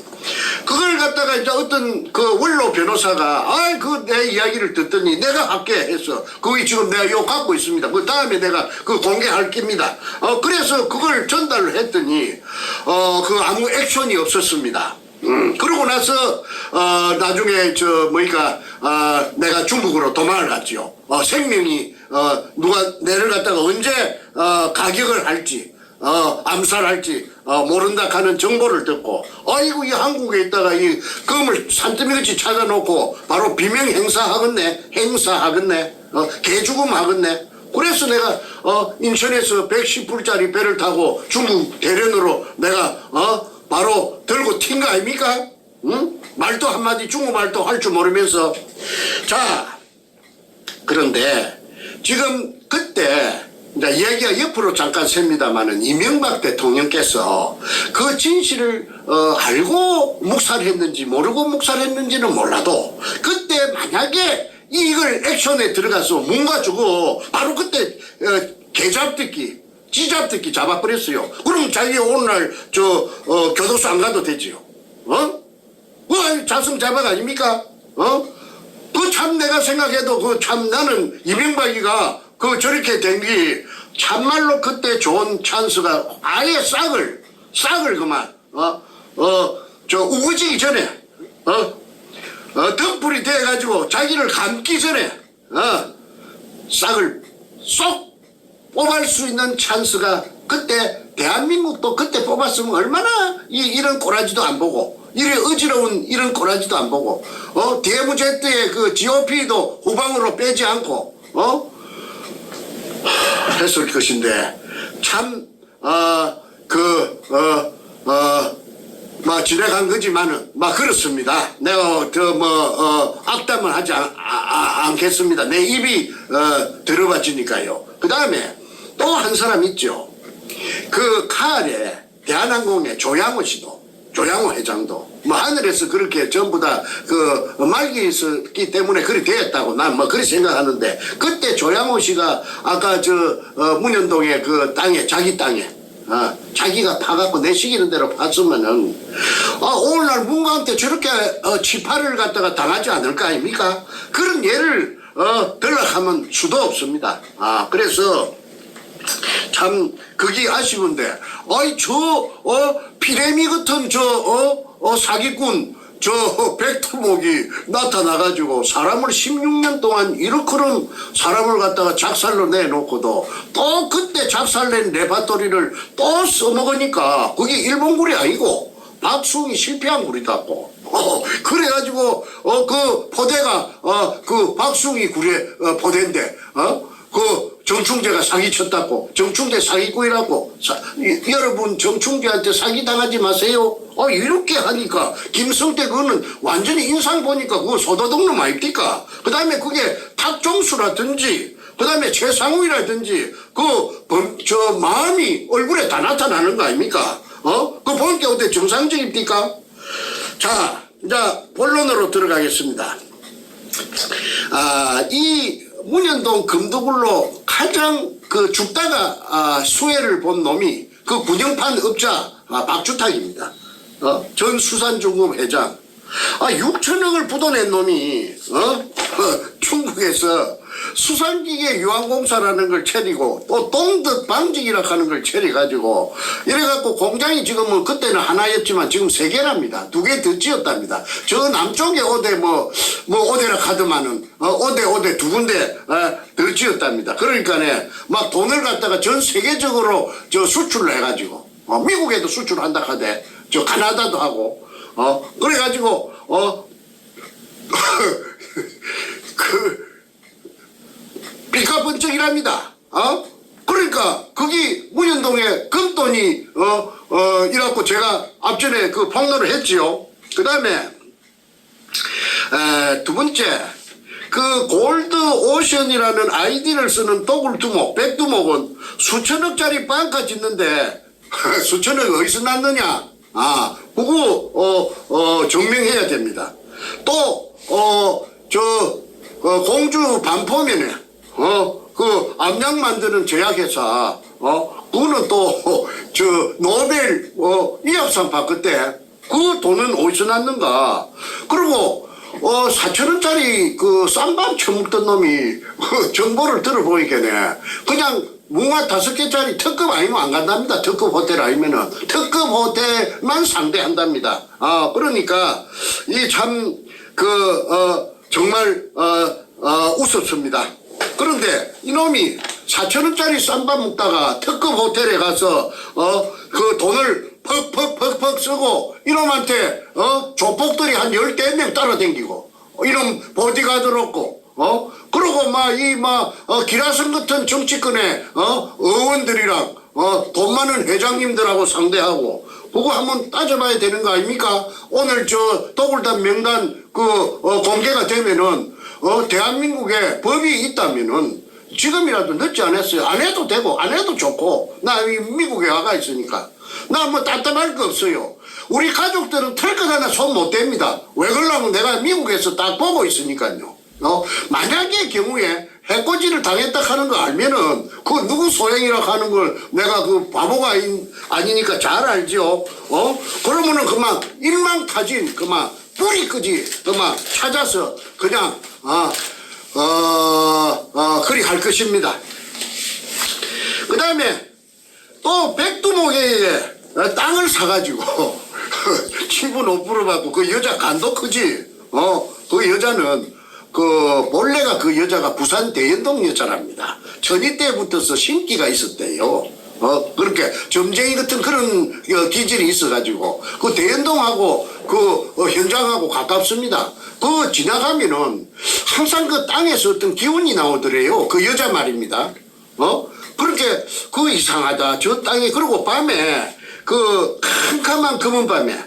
그걸 갖다가 이제 어떤 원로 변호사가 내 이야기를 듣더니 내가 할게 해서 그게 지금 내가 요 갖고 있습니다. 그 다음에 내가 공개할 겁니다. 그래서 그걸 전달을 했더니 아무 액션이 없었습니다. 그러고 나서 나중에 내가 중국으로 도망을 갔지요. 생명이 누가 내를 갖다가 언제 가격을 할지 암살할지 모른다 하는 정보를 듣고 아이고 이 한국에 있다가 이 검을 산더미같이 찾아놓고 바로 비명 행사하겠네 개죽음 하겠네. 그래서 내가 인천에서 110불짜리 배를 타고 중국 대련으로 내가 바로 들고 튄 거 아닙니까? 응? 말도 한마디 중국말도 할 줄 모르면서. 자, 그런데 지금 그때 이제 이야기가 옆으로 잠깐 셉니다마는 이명박 대통령께서 그 진실을 알고 묵살했는지 모르고 묵살했는지는 몰라도 그때 만약에 이걸 액션에 들어가서 뭔가 주고 바로 그때 개잡듣기 찌잡듣기 잡아버렸어요. 그럼 자기 오늘날 교도소 안 가도 되지요. 자승자박 아닙니까? 참 내가 생각해도 참 나는 이명박이가 저렇게 된 게 참말로 그때 좋은 찬스가 아예 싹을 그만 우거지기 전에 덤불이 돼가지고 자기를 감기 전에 싹을 쏙 뽑을 수 있는 찬스가 그때 대한민국도 그때 뽑았으면 얼마나 이런 꼬라지도 안 보고 이래 어지러운 이런 꼬라지도 안 보고 대무제때의 GOP도 후방으로 빼지 않고 했을 것인데 참 지나간 거지만은 그렇습니다. 내가 악담을 하지 않겠습니다. 내 입이 들어봐지니까요. 그 다음에 또 한 사람 있죠. 그 가을에 대한항공의 조양호 회장도 하늘에서 그렇게 전부 다 말기 있었기 때문에 그렇게 되었다고 난 그렇게 생각하는데, 그때 조양호 씨가 아까 문현동의 그 땅에, 자기 땅에 자기가 파갖고 내시키는 대로 팠으면은 오늘날 문광한테 저렇게 치파를 갖다가 당하지 않을 거 아닙니까? 그런 예를 들락하면 수도 없습니다. 그래서 참 그게 아쉬운데, 피레미 같은 사기꾼 백두목이 나타나가지고 사람을 16년 동안 이렇게는 사람을 갖다가 작살로 내놓고도 또 그때 작살낸 레파토리를 또 써먹으니까 그게 일본굴이 아니고 박수홍이 실패한 굴이다고. 그래가지고 그 포대가 그 박수홍이 굴의 포대인데 그 정충재가 사기쳤다고, 정충재 사기꾼이라고. 여러분 정충재한테 사기당하지 마세요. 이렇게 하니까 김성태 그거는 완전히 인상 보니까 그거 소도둑놈 아닙니까? 그 다음에 그게 탁종수라든지 그 다음에 최상우이라든지 마음이 얼굴에 다 나타나는 거 아닙니까? 그거 보니까 어때 정상적입니까? 자, 이제 본론으로 들어가겠습니다. 이 문현동 금도굴로 가장 죽다가 수혜를 본 놈이 그 군영판 업자 박주탁입니다. 전 수산중공 회장. 6천억을 부도낸 놈이 중국에서 수산기계 유한공사라는 걸 차리고 또 똥듯 방직이라 하는 걸 차려가지고 이래갖고 공장이 지금은 그때는 하나였지만 지금 3개랍니다. 2개 더 지었답니다. 저 남쪽에 오대 오대라 카드만은 오대 2군데 더 지었답니다. 그러니까네 막 돈을 갖다가 전 세계적으로 수출을 해가지고 미국에도 수출한다 하대. 카나다도 하고 그래가지고 삐까번쩍이랍니다. 그러니까 거기 문현동에 금돈이 이라고 제가 앞전에 그 폭로를 했지요. 그 다음에 두 번째 그 골드 오션이라는 아이디를 쓰는 도굴두목 백두목은 수천억짜리 빵카 짓는데 수천억 어디서 났느냐? 그거 증명해야 됩니다. 또 공주 반포면에 그 암약 만드는 제약회사 그거는 또 노벨 의학상 받았대. 그 돈은 어디서 났는가? 그리고 4천원짜리 그 쌈밥 처먹던 놈이 정보를 들어보니까네 그냥 뭉아 5개짜리 특급 아니면 안 간답니다. 특급 호텔 아니면은 특급 호텔만 상대한답니다. 그러니까 이 참 정말 우습습니다. 그런데 이놈이 4천원짜리 쌈밥 먹다가 특급 호텔에 가서 그 돈을 퍽 쓰고 이놈한테 조폭들이 한 10명 따라다니고 이놈 보디가드를 얻고 그러고 기라성 같은 정치권의 의원들이랑 돈 많은 회장님들하고 상대하고 그거 한번 따져봐야 되는 거 아닙니까? 오늘 도굴단 명단 공개가 되면은 대한민국에 법이 있다면은 지금이라도 늦지 않았어요. 안 해도 되고 안 해도 좋고 나 미국에 와가 있으니까 나 따뜻할 거 없어요. 우리 가족들은 털 것 하나 손 못 댑니다. 왜 그러냐면 내가 미국에서 딱 보고 있으니까요. 만약의 경우에 해코지를 당했다 하는 거 알면은 그 누구 소행이라 하는 걸 내가 그 바보가 아니니까 잘 알죠. 그러면은 그만 일망타진 그만 뿌리끄지 그만 찾아서 그냥 그리 할 것입니다. 그 다음에 또 백두목에 땅을 사가지고 친구 노부를 받고 그 여자 간도 크지. 그 여자는 본래가 그 여자가 부산 대연동 여자랍니다. 전이 때부터서 신기가 있었대요. 그렇게 점쟁이 같은 그런 기질이 있어가지고 그 대연동하고 현장하고 가깝습니다. 지나가면은 항상 그 땅에서 어떤 기운이 나오더래요. 그 여자 말입니다. 그렇게 그 이상하다 저 땅에. 그리고 밤에 그 캄캄한 검은 밤에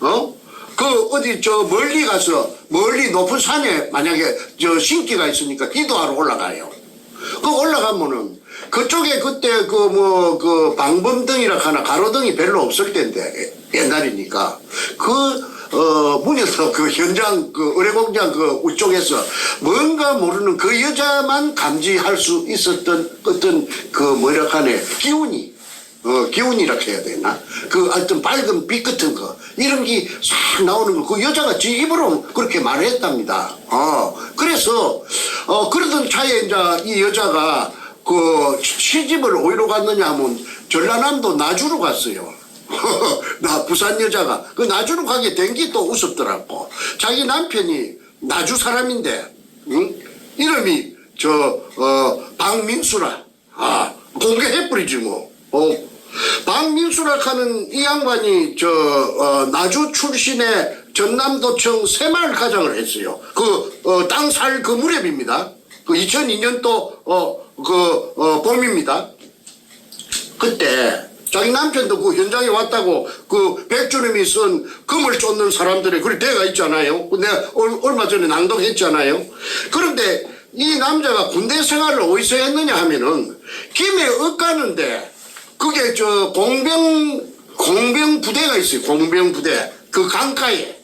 그 어디 저 멀리 가서 멀리 높은 산에 만약에 저 신기가 있으니까 기도하러 올라가요. 그 올라가면은 그쪽에 그때 그 방범등이라 하나 가로등이 별로 없을 텐데 옛날이니까 문에서 그 현장 그 의뢰공장 그 위쪽에서 뭔가 모르는 그 여자만 감지할 수 있었던 어떤 그 뭐라 하네 기운이라 해야 되나? 그 어떤 밝은 빛 같은 거 이런 게 싹 나오는 거 그 여자가 지 입으로 그렇게 말을 했답니다. 그래서 그러던 차에 이제 이 여자가 그 시집을 어디로 갔느냐 하면 전라남도 나주로 갔어요. 나 부산 여자가 그 나주로 가게 된 게 또 우습더라고. 자기 남편이 나주 사람인데 이름이 박민수라. 공개해버리지 뭐. 박민수라 하는 이 양반이 나주 출신의 전남도청 새마을 가장을 했어요. 땅 살 그 무렵입니다. 그 2002년도 봄입니다. 그때 자기 남편도 그 현장에 왔다고 그 백주님이 쓴 금을 쫓는 사람들의 그 대가 있잖아요. 내가 얼마 전에 낭독했잖아요. 그런데 이 남자가 군대 생활을 어디서 했느냐 하면은 김해 엇가는데 그게 공병부대가 있어요. 공병부대. 그 강가에.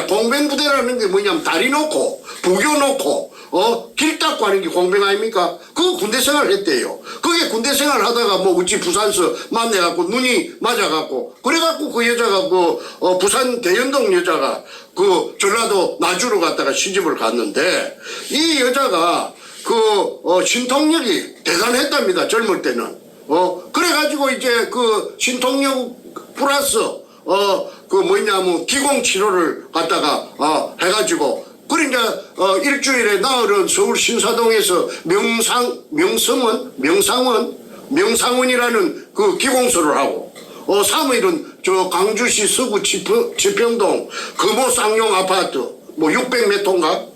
공병부대라는 게 뭐냐면 다리 놓고 부교 놓고 길 닦고 하는 게 공병 아닙니까? 그 군대 생활을 했대요. 그게 군대 생활 하다가 뭐 우찌 부산서 만나갖고 눈이 맞아갖고 그래갖고 그 여자가 부산 대연동 여자가 그 전라도 나주로 갔다가 시집을 갔는데 이 여자가 신통력이 대단했답니다. 젊을 때는. 그래가지고 이제 그 신통력 플러스 기공 치료를 갖다가 해가지고 그러니까 일주일에 나흘은 서울 신사동에서 명상원이라는 그 기공소를 하고 3일은 저 광주시 서구 지평동 금호쌍용 아파트 뭐 600몇 호인가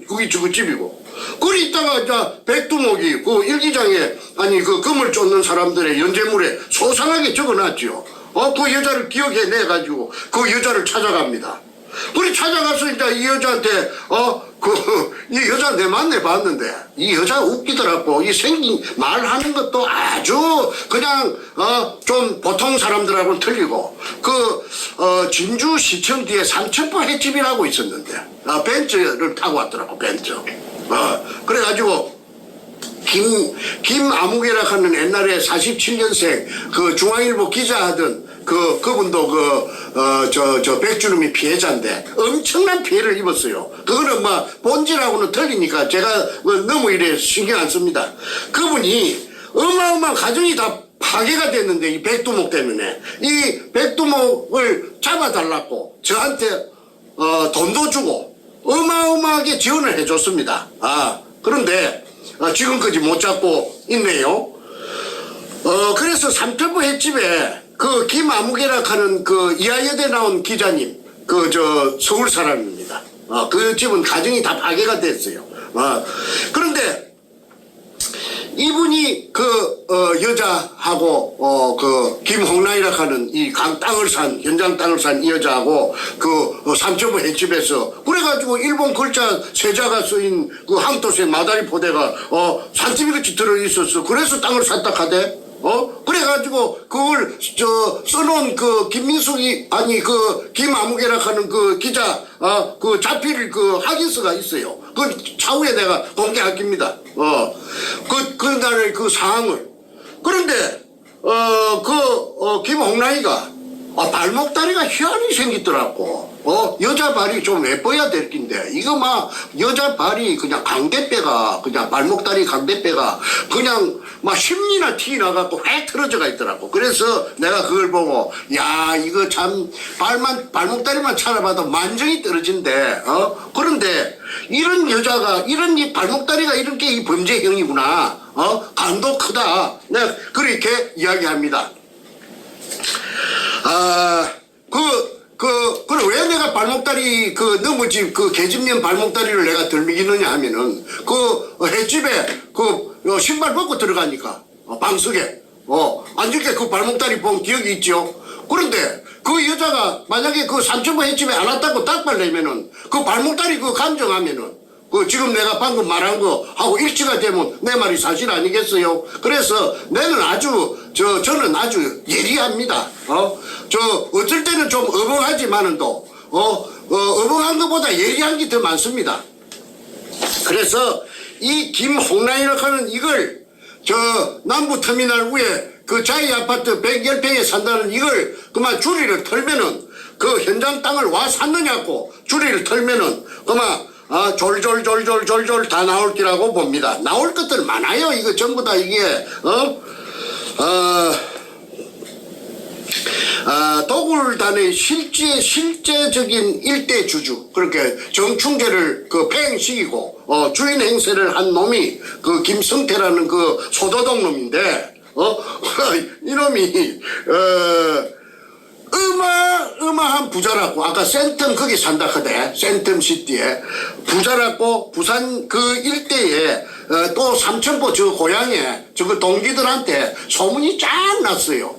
그게 저 집이고 그리 있다가 이제 백두목이 그 일기장에 그 금을 쫓는 사람들의 연재물에 소상하게 적어놨죠. 그 여자를 기억해내가지고 그 여자를 찾아갑니다. 그리 찾아가서 이제 이 여자한테 이 여자 내 만나 봤는데 이 여자 웃기더라고. 이 생긴 말하는 것도 아주 그냥 좀 보통 사람들하고는 틀리고 진주시청 뒤에 삼천포 횟집이라고 있었는데 벤츠를 타고 왔더라고. 벤츠. 그래가지고 김아무개라 하는 옛날에 47년생 그 중앙일보 기자하던 그분도 백주름이 피해자인데 엄청난 피해를 입었어요. 그거는 본질하고는 틀리니까 제가 너무 이래 신경 안 씁니다. 그분이 어마어마한 가정이 다 파괴가 됐는데 이 백두목 때문에 이 백두목을 잡아달라고 저한테 돈도 주고 어마어마하게 지원을 해줬습니다. 그런데 지금까지 못 잡고 있네요. 그래서 삼천포 횟집에 그 김아무개라 하는 그 이하여대 나온 기자님 서울 사람입니다. 그 집은 가정이 다 파괴가 됐어요. 그런데 이분이 여자하고 김홍란이라 하는 이 현장 땅을 산 이 여자하고 삼천포 횟집에서 그래가지고 일본 글자 세자가 쓰인 그 항토색 마다리 포대가 산더미같이 들어있었어. 그래서 땅을 샀다 하대. 그래가지고 그걸 써놓은 김민숙이 김아무개라 하는 기자 자필 확인서가 있어요. 그 차후에 내가 공개할 겁니다. 그날의 그 상황을. 그런데 김홍란이가 발목다리가 희한히 생기더라고. 여자 발이 좀 예뻐야 될 낀데 이거 여자 발이 그냥 강대뼈가 그냥 발목다리 강대뼈가 그냥 10리나 티 나갖고 획 틀어져가 있더라고. 그래서 내가 그걸 보고 야 이거 참 발목다리만 찾아봐도 만정이 떨어진대. 그런데 이런 여자가 이런 이 발목다리가 이렇게 이 범죄형이구나. 간도 크다. 내가 그렇게 이야기합니다. 그럼 왜 내가 발목다리 너무 계집년 발목다리를 내가 덜 미기느냐 하면은 횟집에 신발 벗고 들어가니까 방석에 앉을게 그 발목다리 본 기억이 있죠. 그런데 그 여자가 만약에 그 삼천포 횟집에 안 왔다고 닭발 내면은 그 발목다리 그 감정하면은 그 지금 내가 방금 말한 거 하고 일치가 되면 내 말이 사실 아니겠어요? 그래서 나는 저는 아주 예리합니다. 어쩔 때는 좀 어벙하지만은 또 어벙한 것보다 예리한 게 더 많습니다. 그래서 이 김홍란이라고 하는 이걸 남부터미널 위에 그 자이 아파트 110평에 산다는 이걸 그만 주리를 털면은 그 현장 땅을 와 샀느냐고 주리를 털면은 그만 졸졸 다 나올 기라고 봅니다. 나올 것들 많아요. 이거 전부 다 이게 도굴단의 실제적인 일대 주주 그렇게 정충제를 그 폐행시키고 주인 행세를 한 놈이 그 김성태라는 그 소도동 놈인데 이놈이 어마어마한 부자라고 아까 센텀 거기 산다 그대 센텀시티에 부자라고 부산 그 일대에 또 삼천포 저 고향에 저그 동기들한테 소문이 쫙 났어요.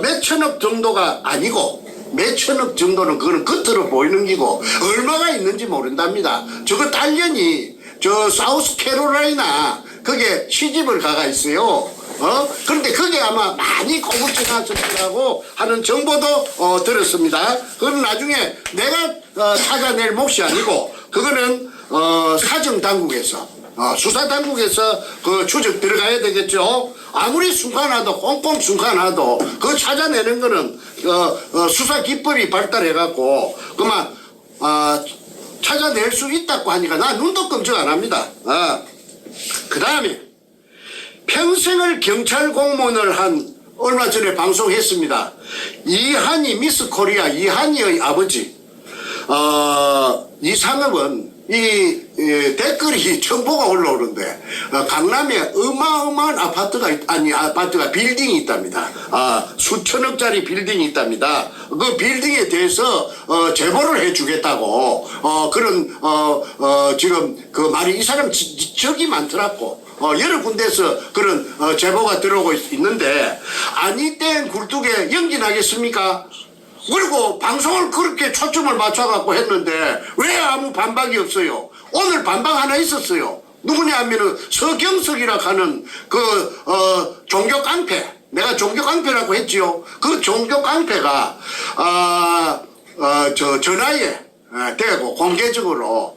몇천억 정도가 아니고 몇천억 정도는 그거는 겉으로 보이는 기고 얼마가 있는지 모른답니다. 저거 딸년이 저 사우스캐롤라이나 거기에 시집을 가가 있어요. 그런데 그게 아마 많이 고급지났었다고 하는 정보도 들었습니다. 그건 나중에 내가 찾아낼 몫이 아니고 그거는 사정당국에서 수사당국에서 그 추적 들어가야 되겠죠. 아무리 순간화도 꽁꽁 순간화도 그거 찾아내는 거는 수사 기법이 발달해갖고 그만 찾아낼 수 있다고 하니까 나 눈도 끔찍 안 합니다. 그 다음에 평생을 경찰 공무원을 한 얼마 전에 방송했습니다. 이한이 미스 코리아 이한이의 아버지 이상업은 이 댓글이 정보가 올라오는데 강남에 어마어마한 아파트가 빌딩이 있답니다. 수천억짜리 빌딩이 있답니다. 그 빌딩에 대해서 제보를 해주겠다고 그런 지금 그 말이 이 사람 적이 많더라고. 여러 군데에서 그런 제보가 들어오고 있는데 아니 땐 굴뚝에 연기 나겠습니까? 그리고 방송을 그렇게 초점을 맞춰갖고 했는데 왜 아무 반박이 없어요? 오늘 반박 하나 있었어요. 누구냐 하면은 서경석이라 하는 그 종교 깡패, 내가 종교 깡패라고 했지요. 그 종교 깡패가 전화에 대고 공개적으로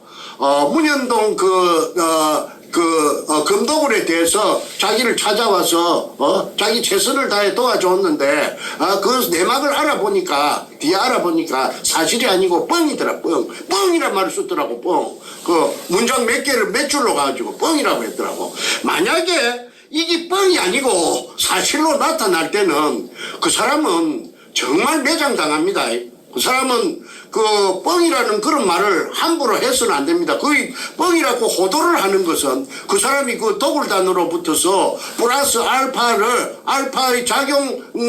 문현동 금도굴에 대해서 자기를 찾아와서 자기 최선을 다해 도와줬는데 그 내막을 뒤에 알아보니까 사실이 아니고 뻥이더라. 뻥이란 말을 썼더라고. 그 문장 몇 줄로 가지고 뻥이라고 했더라고. 만약에 이게 뻥이 아니고 사실로 나타날 때는 그 사람은 정말 매장당합니다. 그 사람은 그 뻥이라는 그런 말을 함부로 해서는 안 됩니다. 거의 뻥이라고 호도를 하는 것은 그 사람이 그 도굴단으로 붙어서 플러스 알파의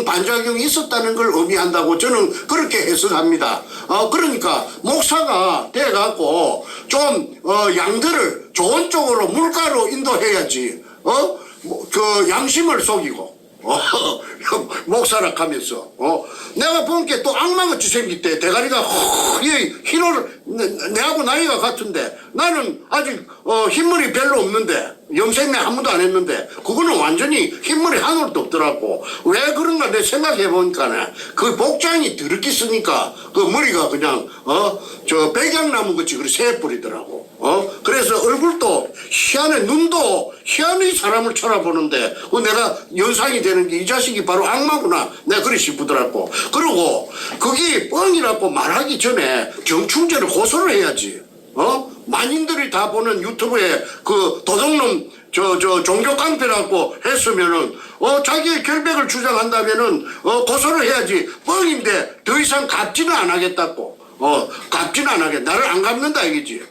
반작용이 있었다는 걸 의미한다고 저는 그렇게 해석합니다. 그러니까 목사가 돼갖고 좀 양들을 좋은 쪽으로 물가로 인도해야지. 그 양심을 속이고 목사락 하면서 내가 본 게 또 악마같이 생겼대. 대가리가 흰을 내하고 나이가 같은데 나는 아직 흰머리 별로 없는데 염색내 한 번도 안 했는데 그거는 완전히 흰머리 하늘도 없더라고. 왜 그런가 내 생각해 보니까 그 복장이 더럽게 쓰니까 그 머리가 그냥 저 백양나무 같이 그렇게 새뿌리더라고. 그래서 얼굴도 희한해. 눈도 희한히 사람을 쳐다보는데 내가 연상이 되는 게 이 자식이 바로 악마구나. 내가 그리 싶더라고. 그리고 그게 뻥이라고 말하기 전에 정충제를 고소를 해야지. 만인들이 다 보는 유튜브에 그 도둑놈 종교 깡패라고 했으면은 자기의 결백을 주장한다면은 고소를 해야지. 뻥인데 더 이상 갚지는 안 하겠다고. 갚지는 안 하겠다. 나를 안 갚는다 이거지.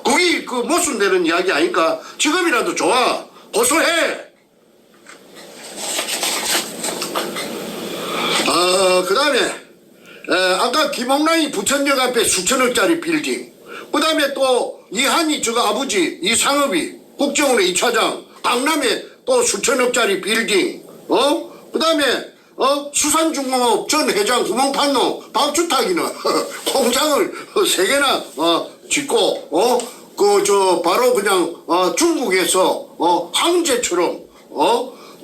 그게 그 모순되는 이야기 아닌가? 지금이라도 좋아. 고소해. 그 다음에 아까 김홍란이 부천역 앞에 수천억짜리 빌딩. 그 다음에 또 이한이 저거 아버지 이상업이 국정원의 2차장 강남에 또 수천억짜리 빌딩, 그다음에 수산중공업 전 회장 구멍 판 놈 박주탁이는 공장을 3개나 짓고 바로 그냥 중국에서 황제처럼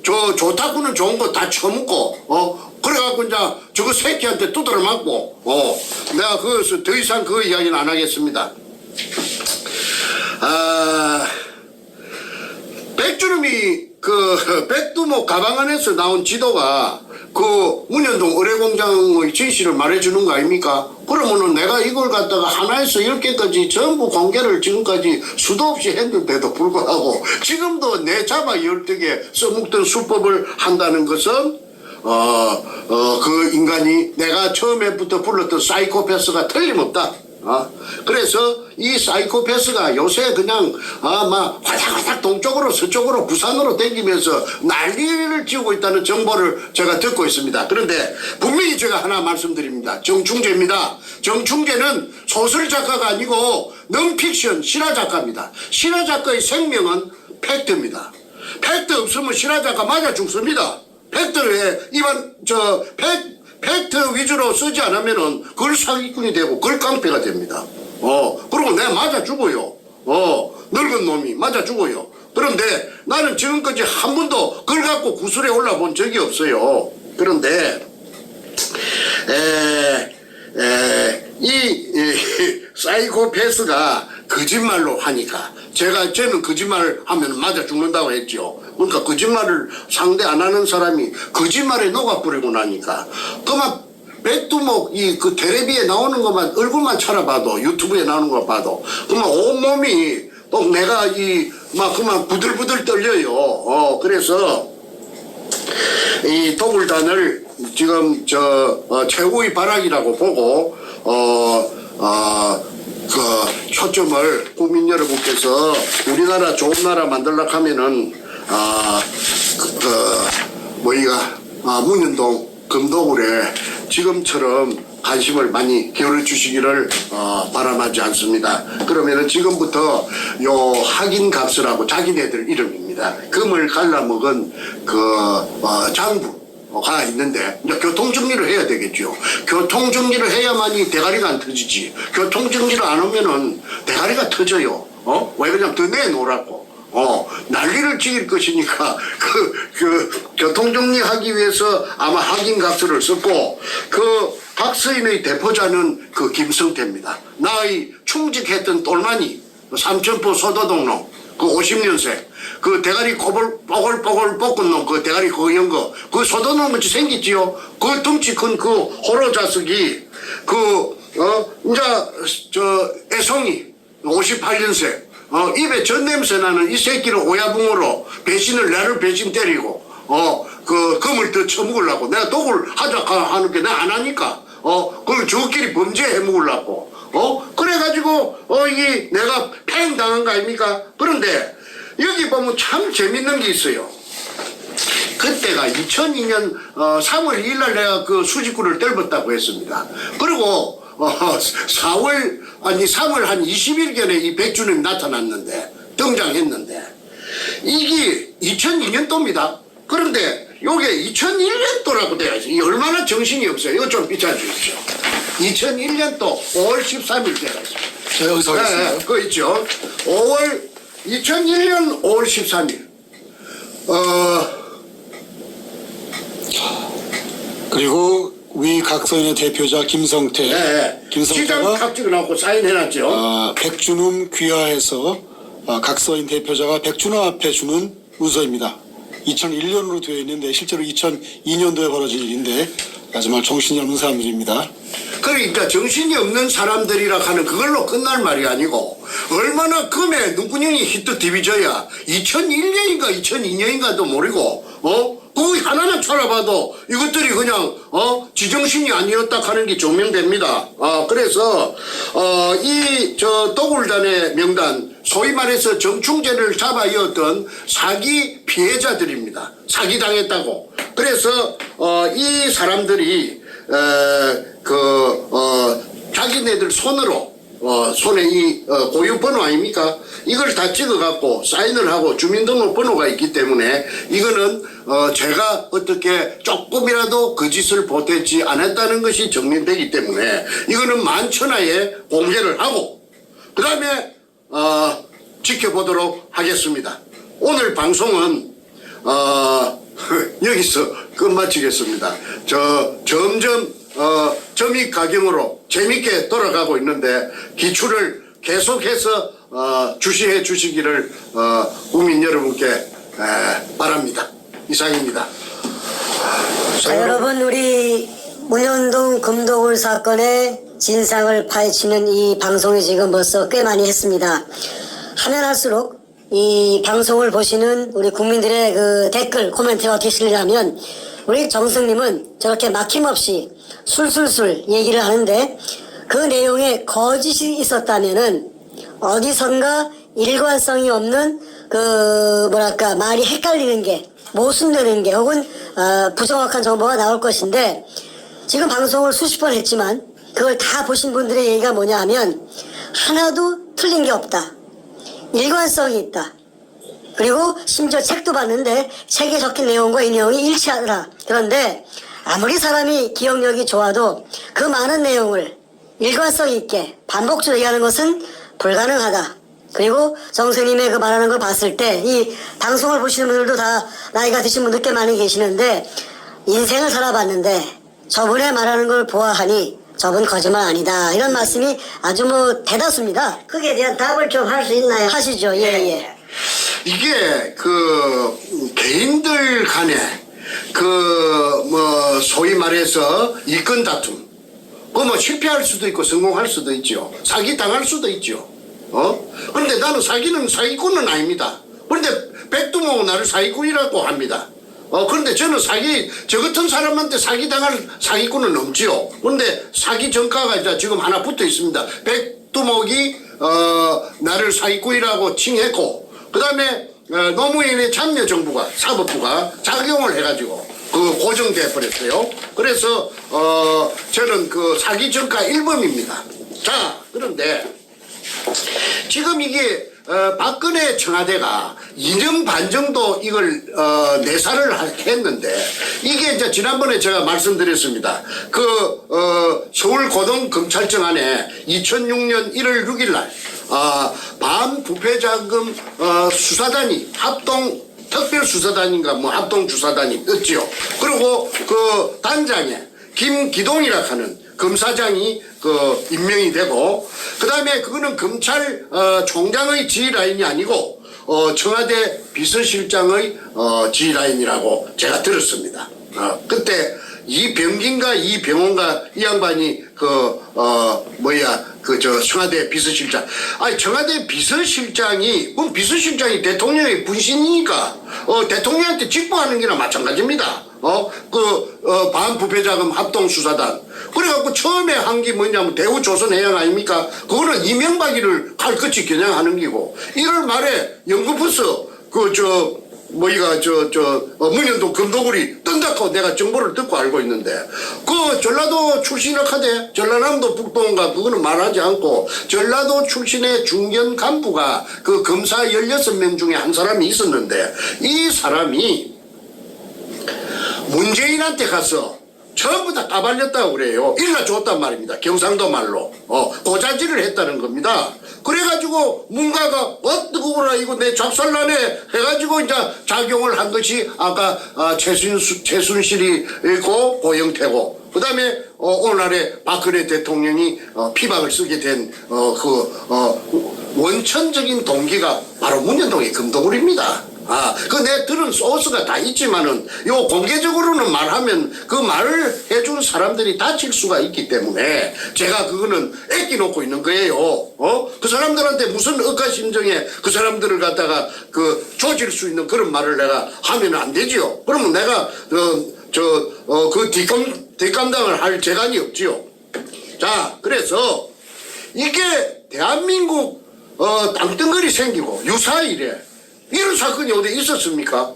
조타구는 좋은 거 다 처먹고 그래갖고 이제 저거 새끼한테 두드려 맞고 내가 그것을 더 이상 그 이야기는 안 하겠습니다. 백주름이 그 백두목 가방 안에서 나온 지도가 그 문현동 의뢰공장의 진실을 말해주는 거 아닙니까? 그러면은 내가 이걸 갖다가 하나에서 10개까지 전부 공개를 지금까지 수도 없이 했는데도 불구하고 지금도 내 잡아 12개 써먹던 수법을 한다는 것은 그 인간이 내가 처음에부터 불렀던 사이코패스가 틀림없다. 그래서 이 사이코패스가 요새 그냥 막 화닥화닥 동쪽으로 서쪽으로 부산으로 댕기면서 난리를 지우고 있다는 정보를 제가 듣고 있습니다. 그런데 분명히 제가 하나 말씀드립니다. 정충재입니다. 정충재는 소설 작가가 아니고 넌픽션 실화 작가입니다. 실화 작가의 생명은 팩트입니다. 팩트 없으면 실화 작가 맞아 죽습니다. 팩트에 팩트 위주로 쓰지 않으면은 그걸 사기꾼이 되고 그걸 깡패가 됩니다. 그리고 내가 맞아 죽어요. 늙은 놈이 맞아 죽어요. 그런데 나는 지금까지 한 번도 그걸 갖고 구슬에 올라본 적이 없어요. 그런데 이 사이코패스가 거짓말로 하니까 저는 거짓말 하면 맞아 죽는다고 했죠. 그러니까 거짓말을 상대 안 하는 사람이 거짓말에 녹아버리고 나니까 그만 백두목 그 텔레비에 나오는 것만 얼굴만 찾아봐도 유튜브에 나오는 거 봐도 그만 온몸이 또 내가 막 그만 부들부들 떨려요. 그래서 이 도굴단을 지금 최후의 발악이라고 보고 그 초점을 국민 여러분께서 우리나라 좋은 나라 만들려고 하면은 문현동 금도굴에 지금처럼 관심을 많이 기울여 주시기를 바람하지 않습니다. 그러면은 지금부터 요 학인갑수라고 자기네들 이름입니다. 금을 갈라먹은 장부가 있는데 이제 교통정리를 해야 되겠죠. 교통정리를 해야만이 대가리가 안 터지지. 교통정리를 안 하면은 대가리가 터져요. 왜 그냥 더 내놓으라고. 난리를 지을 것이니까 교통정리하기 위해서 아마 학인갑수를 썼고 박서인의 대포자는 김성태입니다. 나의 충직했던 똘마니 삼천포 소도동놈 50년생 대가리 뽀글뽀글 볶은 놈 대가리 거연 거 소도놈 같이 생겼지요. 덩치 큰 호로자석이 애송이 58년생 입에 젖냄새 나는 이 새끼를 오야붕으로 나를 배신 때리고 금을 더 처먹으려고 내가 독을 하자 하는 게 내가 안 하니까 그걸 저끼리 범죄해 먹으려고 그래가지고 이게 내가 팽 당한 거 아닙니까? 그런데 여기 보면 참 재밌는 게 있어요. 그때가 2002년 3월 2일 날 내가 수직구를 떨궜다고 했습니다. 그리고 3월 한 20일경에 이 백준음이 나타났는데 등장했는데 이게 2002년도입니다. 그런데 요게 2001년도라고 돼야지. 이 얼마나 정신이 없어요. 이거 좀 비춰주십시오. 2001년도 5월 13일 돼가지고. 제가 여기서 하겠습니다. 네, 그거 있죠. 2001년 5월 13일. 그리고 위 각서인의 대표자 김성태. 네, 시장 김성태가 탁 찍어놓고 사인해놨죠. 백준음 귀하에서 각서인 대표자가 백준음 앞에 주는 문서입니다. 2001년으로 되어 있는데 실제로 2002년도에 벌어진 일인데 정말 정신이 없는 사람들입니다. 그러니까 정신이 없는 사람들이라 하는 그걸로 끝날 말이 아니고 얼마나 금에 눈구녕이 히트 디비져야 2001년인가 2002년인가도 모르고 그거 하나만 찾아봐도 이것들이 그냥 지정신이 아니었다 하는 게 조명됩니다. 그래서 이 도굴단의 명단 소위 말해서 정충재를 잡아 이었던 사기 피해자들입니다. 사기당했다고. 그래서 자기네들 손으로 손에 이 고유 번호 아닙니까? 이걸 다 찍어갖고 사인을 하고 주민등록번호가 있기 때문에 이거는 제가 어떻게 조금이라도 거짓을 보태지 않았다는 것이 증명되기 때문에 이거는 만천하에 공개를 하고 그 다음에 지켜보도록 하겠습니다. 오늘 방송은 여기서 끝마치겠습니다. 점점 점입가경으로 재밌게 돌아가고 있는데 기출을 계속해서 주시해 주시기를 국민 여러분께 바랍니다. 이상입니다. 자, 여러분, 우리 문현동 금도굴 사건의 진상을 파헤치는 이 방송이 지금 벌써 꽤 많이 했습니다. 하면 할수록 이 방송을 보시는 우리 국민들의 그 댓글, 코멘트가 어떻게 쓰려면 우리 정승님은 저렇게 막힘없이 술술술 얘기를 하는데 그 내용에 거짓이 있었다면은 어디선가 일관성이 없는 그 뭐랄까 말이 헷갈리는 게 모순되는 게 혹은 부정확한 정보가 나올 것인데 지금 방송을 수십 번 했지만 그걸 다 보신 분들의 얘기가 뭐냐 하면 하나도 틀린 게 없다. 일관성이 있다. 그리고 심지어 책도 봤는데 책에 적힌 내용과 이 내용이 일치하더라. 그런데 아무리 사람이 기억력이 좋아도 그 많은 내용을 일관성 있게 반복적으로 얘기하는 것은 불가능하다. 그리고 정선님의 그 말하는 걸 봤을 때 이 방송을 보시는 분들도 다 나이가 드신 분들 꽤 많이 계시는데 인생을 살아봤는데 저분의 말하는 걸 보아하니 저분 거짓말 아니다. 이런 말씀이 아주 뭐 대다수입니다. 거기에 대한 답을 좀 할 수 있나요? 하시죠. 예. 이게 그 개인들 간에 그 뭐 소위 말해서 이권 다툼 그 뭐 실패할 수도 있고 성공할 수도 있죠. 사기 당할 수도 있죠. 그런데 나는 사기꾼은 아닙니다. 그런데 백두모 나를 사기꾼이라고 합니다. 그런데 저는 저 같은 사람한테 사기당할 사기꾼은 없지요. 그런데 사기 전과가 이제 지금 하나 붙어 있습니다. 백두목이 나를 사기꾼이라고 칭했고 그 다음에 노무현의 참여정부가 사법부가 작용을 해가지고 그 고정돼 버렸어요. 그래서 저는 그 사기 전과 1범입니다. 자, 그런데 지금 이게 박근혜 청와대가 2년 반 정도 이걸 내사를 했는데 이게 이제 지난번에 제가 말씀드렸습니다. 그 서울고등검찰청 안에 2006년 1월 6일 날 반부패자금 수사단이 합동 특별수사단인가 뭐 합동주사단이 있죠. 그리고 그 단장에 김기동이라 하는 검사장이 그 임명이 되고 그 다음에 그거는 검찰 총장의 지휘라인이 아니고 청와대 비서실장의 지휘라인이라고 제가 들었습니다. 그때 이병긴가 이병원가 이 양반이 청와대 비서실장. 아니 청와대 비서실장이 그럼 비서실장이 대통령의 분신이니까 대통령한테 직보하는 게나 마찬가지입니다. 반부패자금 합동수사단. 그래갖고 처음에 한 게 뭐냐면 대우조선해양 아닙니까? 그거는 이명박이를 칼끝이 겨냥하는 기고 1월 말에 연금버스 문현동 금도굴이 뜬다고 내가 정보를 듣고 알고 있는데 그 전라도 출신이라 하대. 전라남도 북도인가 그거는 말하지 않고 전라도 출신의 중견 간부가 그 검사 16명 중에 한 사람이 있었는데 이 사람이 문재인한테 가서 전부 다 까발렸다고 그래요. 일러줬단 말입니다. 경상도 말로. 고자질을 했다는 겁니다. 그래가지고 문가가 누구구나 이거 내 잡살나네 해가지고 이제 작용을 한 것이 아까 최순실이 있고 고영태고 그 다음에 오늘날에 박근혜 대통령이 피박을 쓰게 된 원천적인 동기가 바로 문현동의 금도굴입니다. 내 들은 소스가 다 있지만은, 공개적으로는 말하면 그 말을 해준 사람들이 다칠 수가 있기 때문에 제가 그거는 애끼놓고 있는 거예요. 그 사람들한테 무슨 억가심정에 그 사람들을 갖다가 조질 수 있는 그런 말을 내가 하면 안 되지요. 그러면 내가, 뒷감당을 할 재간이 없지요. 자, 그래서 이게 대한민국, 땅덩어리 생기고 유사일에 이런 사건이 어디 있었습니까?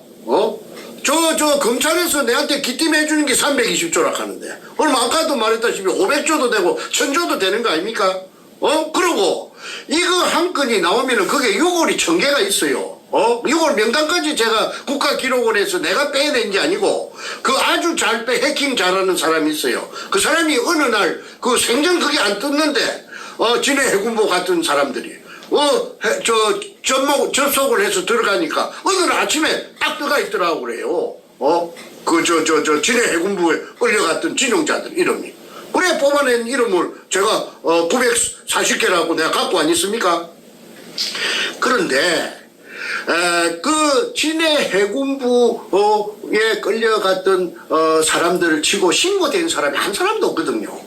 검찰에서 내한테 기팀해 주는 게 320조라 하는데. 그럼 아까도 말했다시피 500조도 되고 1000조도 되는 거 아닙니까? 그러고 이거 한 건이 나오면은 그게 6월이 1000개가 있어요. 6월 명단까지 제가 국가기록원에서 내가 빼낸 게 아니고 그 아주 잘 해킹 잘하는 사람이 있어요. 그 사람이 어느 날 그 생전 그게 안 떴는데 진해 해군보 같은 사람들이 접속을 해서 들어가니까 어느 날 아침에 딱 뜨가 있더라고 그래요. 진해 해군부에 끌려갔던 진용자들 이름이. 그래 뽑아낸 이름을 제가 940개라고 내가 갖고 안 있습니까? 그런데 그 진해 해군부에 끌려갔던 사람들을 치고 신고된 사람이 한 사람도 없거든요.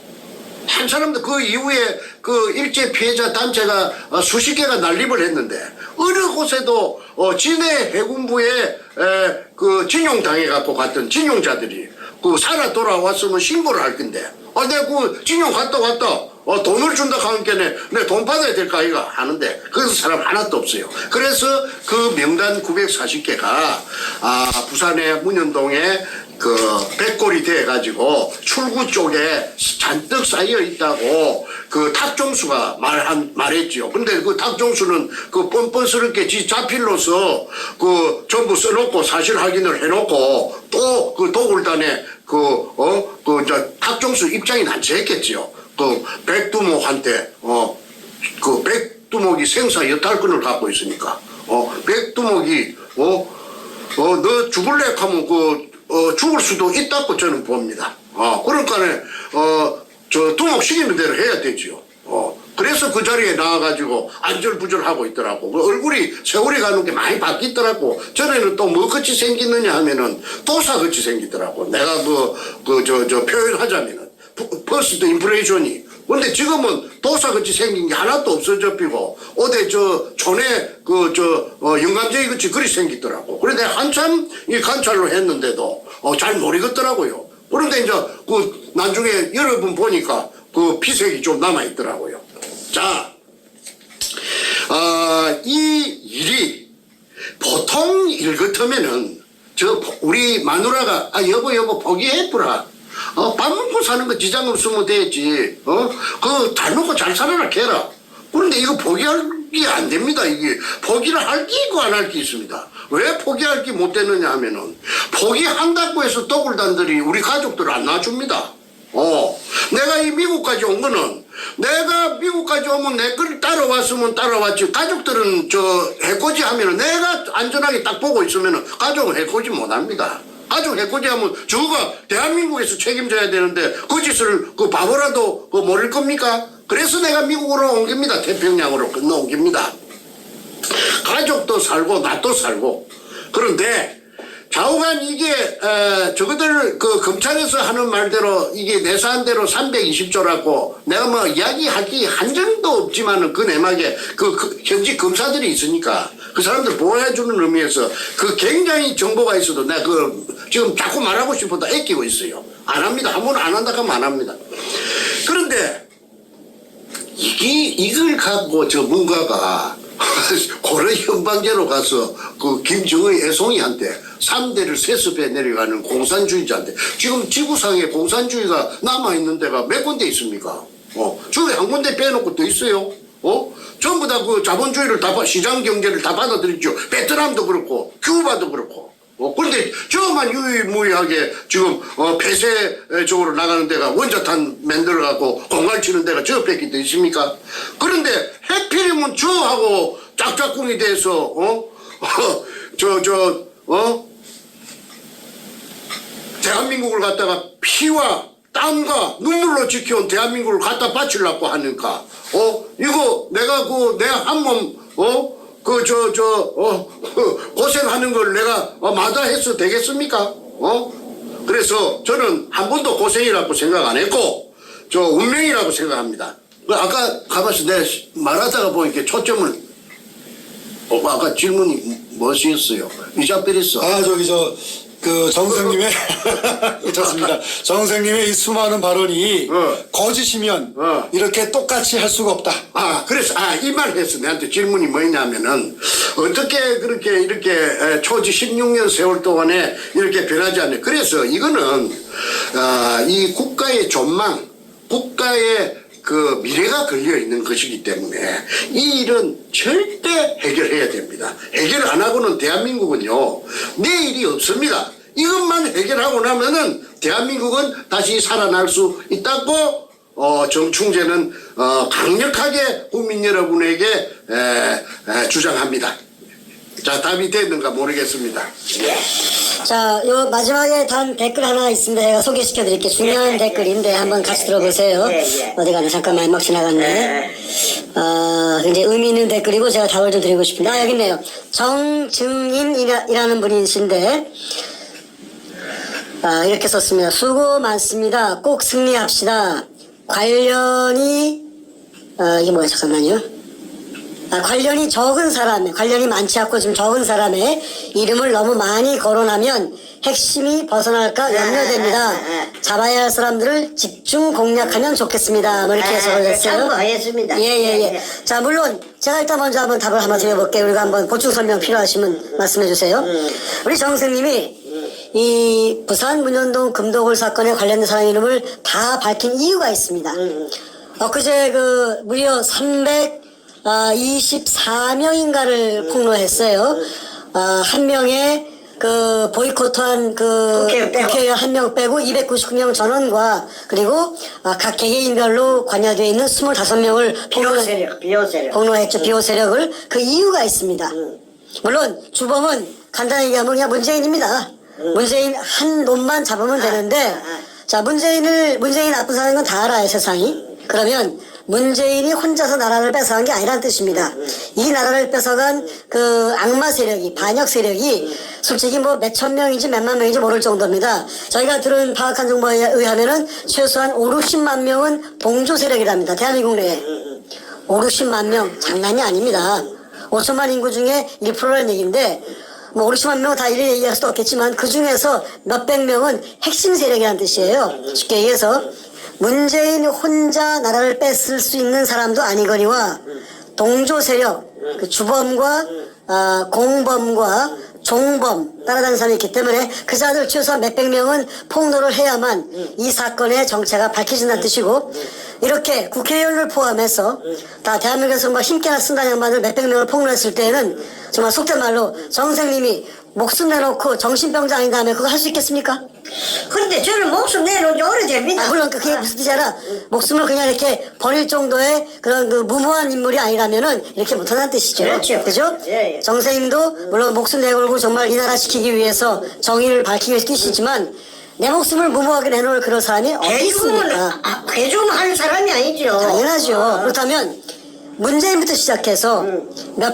한 사람도 그 이후에 그 일제 피해자 단체가 수십 개가 난립을 했는데 어느 곳에도 진해 해군부에 그 진용당해 갖고 갔던 진용자들이 그 살아 돌아왔으면 신고를 할 건데 내가 그 진용 갔다 왔다 돈을 준다 하니까 내 돈 받아야 될까 아이가 하는데 그 사람 하나도 없어요. 그래서 그 명단 940개가 부산의 문현동에 그 백골이 돼 가지고 출구 쪽에 잔뜩 쌓여 있다고 그 탁종수가 말했지요. 근데 그 탁종수는 그 뻔뻔스럽게 지 자필로서 그 전부 써놓고 사실 확인을 해놓고 또 그 도굴단에 탁종수 입장이 난처했겠지요. 그 백두목한테 그 백두목이 생사 여탈권을 갖고 있으니까 백두목이 너 죽을래 하면 죽을 수도 있다고 저는 봅니다. 그러니까 저 두목시키는 대로 해야 되지요. 그래서 그 자리에 나와가지고 안절부절하고 있더라고. 그 얼굴이 세월이 가는 게 많이 바뀌더라고. 전에는 또 뭐 같이 생기느냐 하면은 도사같이 생기더라고. 내가 표현하자면은 퍼스트 인프레이션이. 근데 지금은 도사같이 생긴 게 하나도 없어져 비고 어디 촌에 영감쟁이 같이 그리 생기더라고. 그런데 한참 이 관찰로 했는데도 잘 모르겠더라고요. 그런데 이제 그 나중에 여러분 보니까 그 피색이 좀 남아 있더라고요. 자, 이 일이 보통 일 같으면은 우리 마누라가 여보 포기해보라. 밥 먹고 사는 거 지장 없으면 되지. 잘 먹고 잘 살아라 캐라. 그런데 이거 포기하기 안 됩니다. 이게 포기를 할 게 있고 안 할 게 있습니다. 왜 포기할 게 못 되느냐 하면은 포기한다고 해서 도굴단들이 우리 가족들을 안 놔줍니다. 내가 이 미국까지 온 거는 내가 미국까지 오면 내 걸 따라왔으면 따라왔지. 가족들은 해코지 하면은 내가 안전하게 딱 보고 있으면은 가족은 해코지 못 합니다. 가족 해코지 하면 저가 대한민국에서 책임져야 되는데 그 짓을 그 바보라도 모를 겁니까? 그래서 내가 미국으로 온 겁니다. 태평양으로 건너온 겁니다. 가족도 살고 나도 살고. 그런데 좌우간 이게 저거들 그 검찰에서 하는 말대로 이게 내사한대로 320조라고 내가 뭐 이야기할 게 한 점도 없지만은 그 내막에 그 현지 검사들이 있으니까 그 사람들 보호해주는 의미에서 그 굉장히 정보가 있어도 내가 지금 자꾸 말하고 싶어도 애끼고 있어요. 안 합니다. 한 번 안 한다 하면 안 합니다. 그런데 이걸 갖고 전문가가 고려 현방제로 가서 그 김정의 애송이한테 3대를 세습해 내려가는 공산주의자한테 지금 지구상에 공산주의가 남아있는 데가 몇 군데 있습니까? 저기 한 군데 빼놓고 또 있어요. 전부 다 그 자본주의를 시장 경제를 다 받아들였죠. 베트남도 그렇고 큐바도 그렇고. 그런데 저만 유일무이하게 지금 폐쇄적으로 나가는 데가 원자탄 만들어갖고 공갈 치는 데가 저밖에 더 있습니까? 그런데 해필이면 저하고 짝짝꿍이 돼서 대한민국을 갖다가 피와 땀과 눈물로 지켜온 대한민국을 갖다 바치려고 하니까 이거 내가 내 한 몸 고생하는 걸 내가 마다해서 되겠습니까? 그래서 저는 한 번도 고생이라고 생각 안 했고 운명이라고 생각합니다. 아까 가만있어 내가 말하다가 보니까 초점을 아까 질문이 무엇이었어요? 이자베리스. 정 선생님의 좋습니다. 정 선생님의 이 수많은 발언이 거짓이면 이렇게 똑같이 할 수가 없다. 그래서 이 말 했어. 내한테 질문이 뭐냐면은 어떻게 이렇게 초지 16년 세월 동안에 이렇게 변하지 않냐. 그래서 이거는 이 국가의 전망, 국가의 그 미래가 걸려 있는 것이기 때문에 이 일은 절대 해결해야 됩니다. 해결 안 하고는 대한민국은요, 내일이 없습니다. 이것만 해결하고 나면은 대한민국은 다시 살아날 수 있다고 정충재는 강력하게 국민 여러분에게 주장합니다. 자, 답이 됐는가 모르겠습니다. 자, 요 마지막에 단 댓글 하나 있습니다. 제가 소개시켜 드릴게요. 중요한 댓글인데 한번 같이 들어보세요. 어디 가나 잠깐만 막 지나갔네. 굉장히 의미 있는 댓글이고 제가 답을 좀 드리고 싶습니다. 여기 있네요. 정증인이라는 분이신데 이렇게 썼습니다. 수고 많습니다. 꼭 승리합시다. 관련이 이게 뭐야 잠깐만요. 관련이 적은 사람, 관련이 많지 않고 좀 적은 사람의 이름을 너무 많이 거론하면 핵심이 벗어날까 염려됩니다. 잡아야 할 사람들을 집중 공략하면 좋겠습니다. 뭐 이렇게 해석을 했어요. 참고하겠습니다. 예. 자, 물론 제가 일단 먼저 한번 답을 한번 드려볼게요. 우리가 한번 보충 설명 필요하시면 말씀해 주세요. 우리 정 선생님이 이 부산 문현동 금도굴 사건에 관련된 사람 이름을 다 밝힌 이유가 있습니다. 엊그제 그 무려 324명인가를 폭로했어요. 한 명의 그 보이콧한 그 국회의원 한 명 빼고 299명 전원과 그리고 각 개개인별로 관여되어 있는 25명을 폭로했죠. 비호 세력을. 그 이유가 있습니다. 물론 주범은 간단히 얘기하면 그냥 문재인입니다. 문재인 한 놈만 잡으면 되는데 자, 문재인 나쁜 사람인 건 다 알아요, 세상이. 그러면 문재인이 혼자서 나라를 뺏어간 게 아니란 뜻입니다. 이 나라를 뺏어간 그 악마 세력이, 반역 세력이 솔직히 뭐 몇천 명인지 몇만 명인지 모를 정도입니다. 저희가 들은 파악한 정보에 의하면은 최소한 5, 60만 명은 동조 세력이랍니다. 대한민국 내에. 5, 60만 명 장난이 아닙니다. 5천만 인구 중에 1%라는 얘기인데 뭐 5, 60만 명은 다 일일이 얘기할 수도 없겠지만 그 중에서 몇백 명은 핵심 세력이라는 뜻이에요. 쉽게 얘기해서 문재인 혼자 나라를 뺏을 수 있는 사람도 아니거니와 동조 세력, 그 주범과 공범과 종범 따라다니는 사람이 있기 때문에 그 자들 최소한 몇백 명은 폭로를 해야만 이 사건의 정체가 밝혀진다는 뜻이고 이렇게 국회의원을 포함해서 다 대한민국에서 뭐 힘께나 쓴다는 양반들 몇백 명을 폭로했을 때에는 정말 속된 말로 정 선생님이 목숨 내놓고 정신병자 아닌 다음에 그거 할 수 있겠습니까? 근데 저는 목숨 내놓은 지 오래됩니다. 물론 그게 무슨 뜻이 아니라 목숨을 그냥 이렇게 버릴 정도의 그런 그 무모한 인물이 아니라면은 이렇게 못한다는 뜻이죠. 그렇죠. 그죠? 예. 정 선생님도 물론 목숨 내걸고 정말 이 나라 지키기 위해서 정의를 밝히기 위해서 뛰시지만 내 목숨을 무모하게 내놓을 그런 사람이 어디 있습니까? 해주면 하는 사람이 아니죠. 당연하죠. 그렇다면 문재인부터 시작해서 몇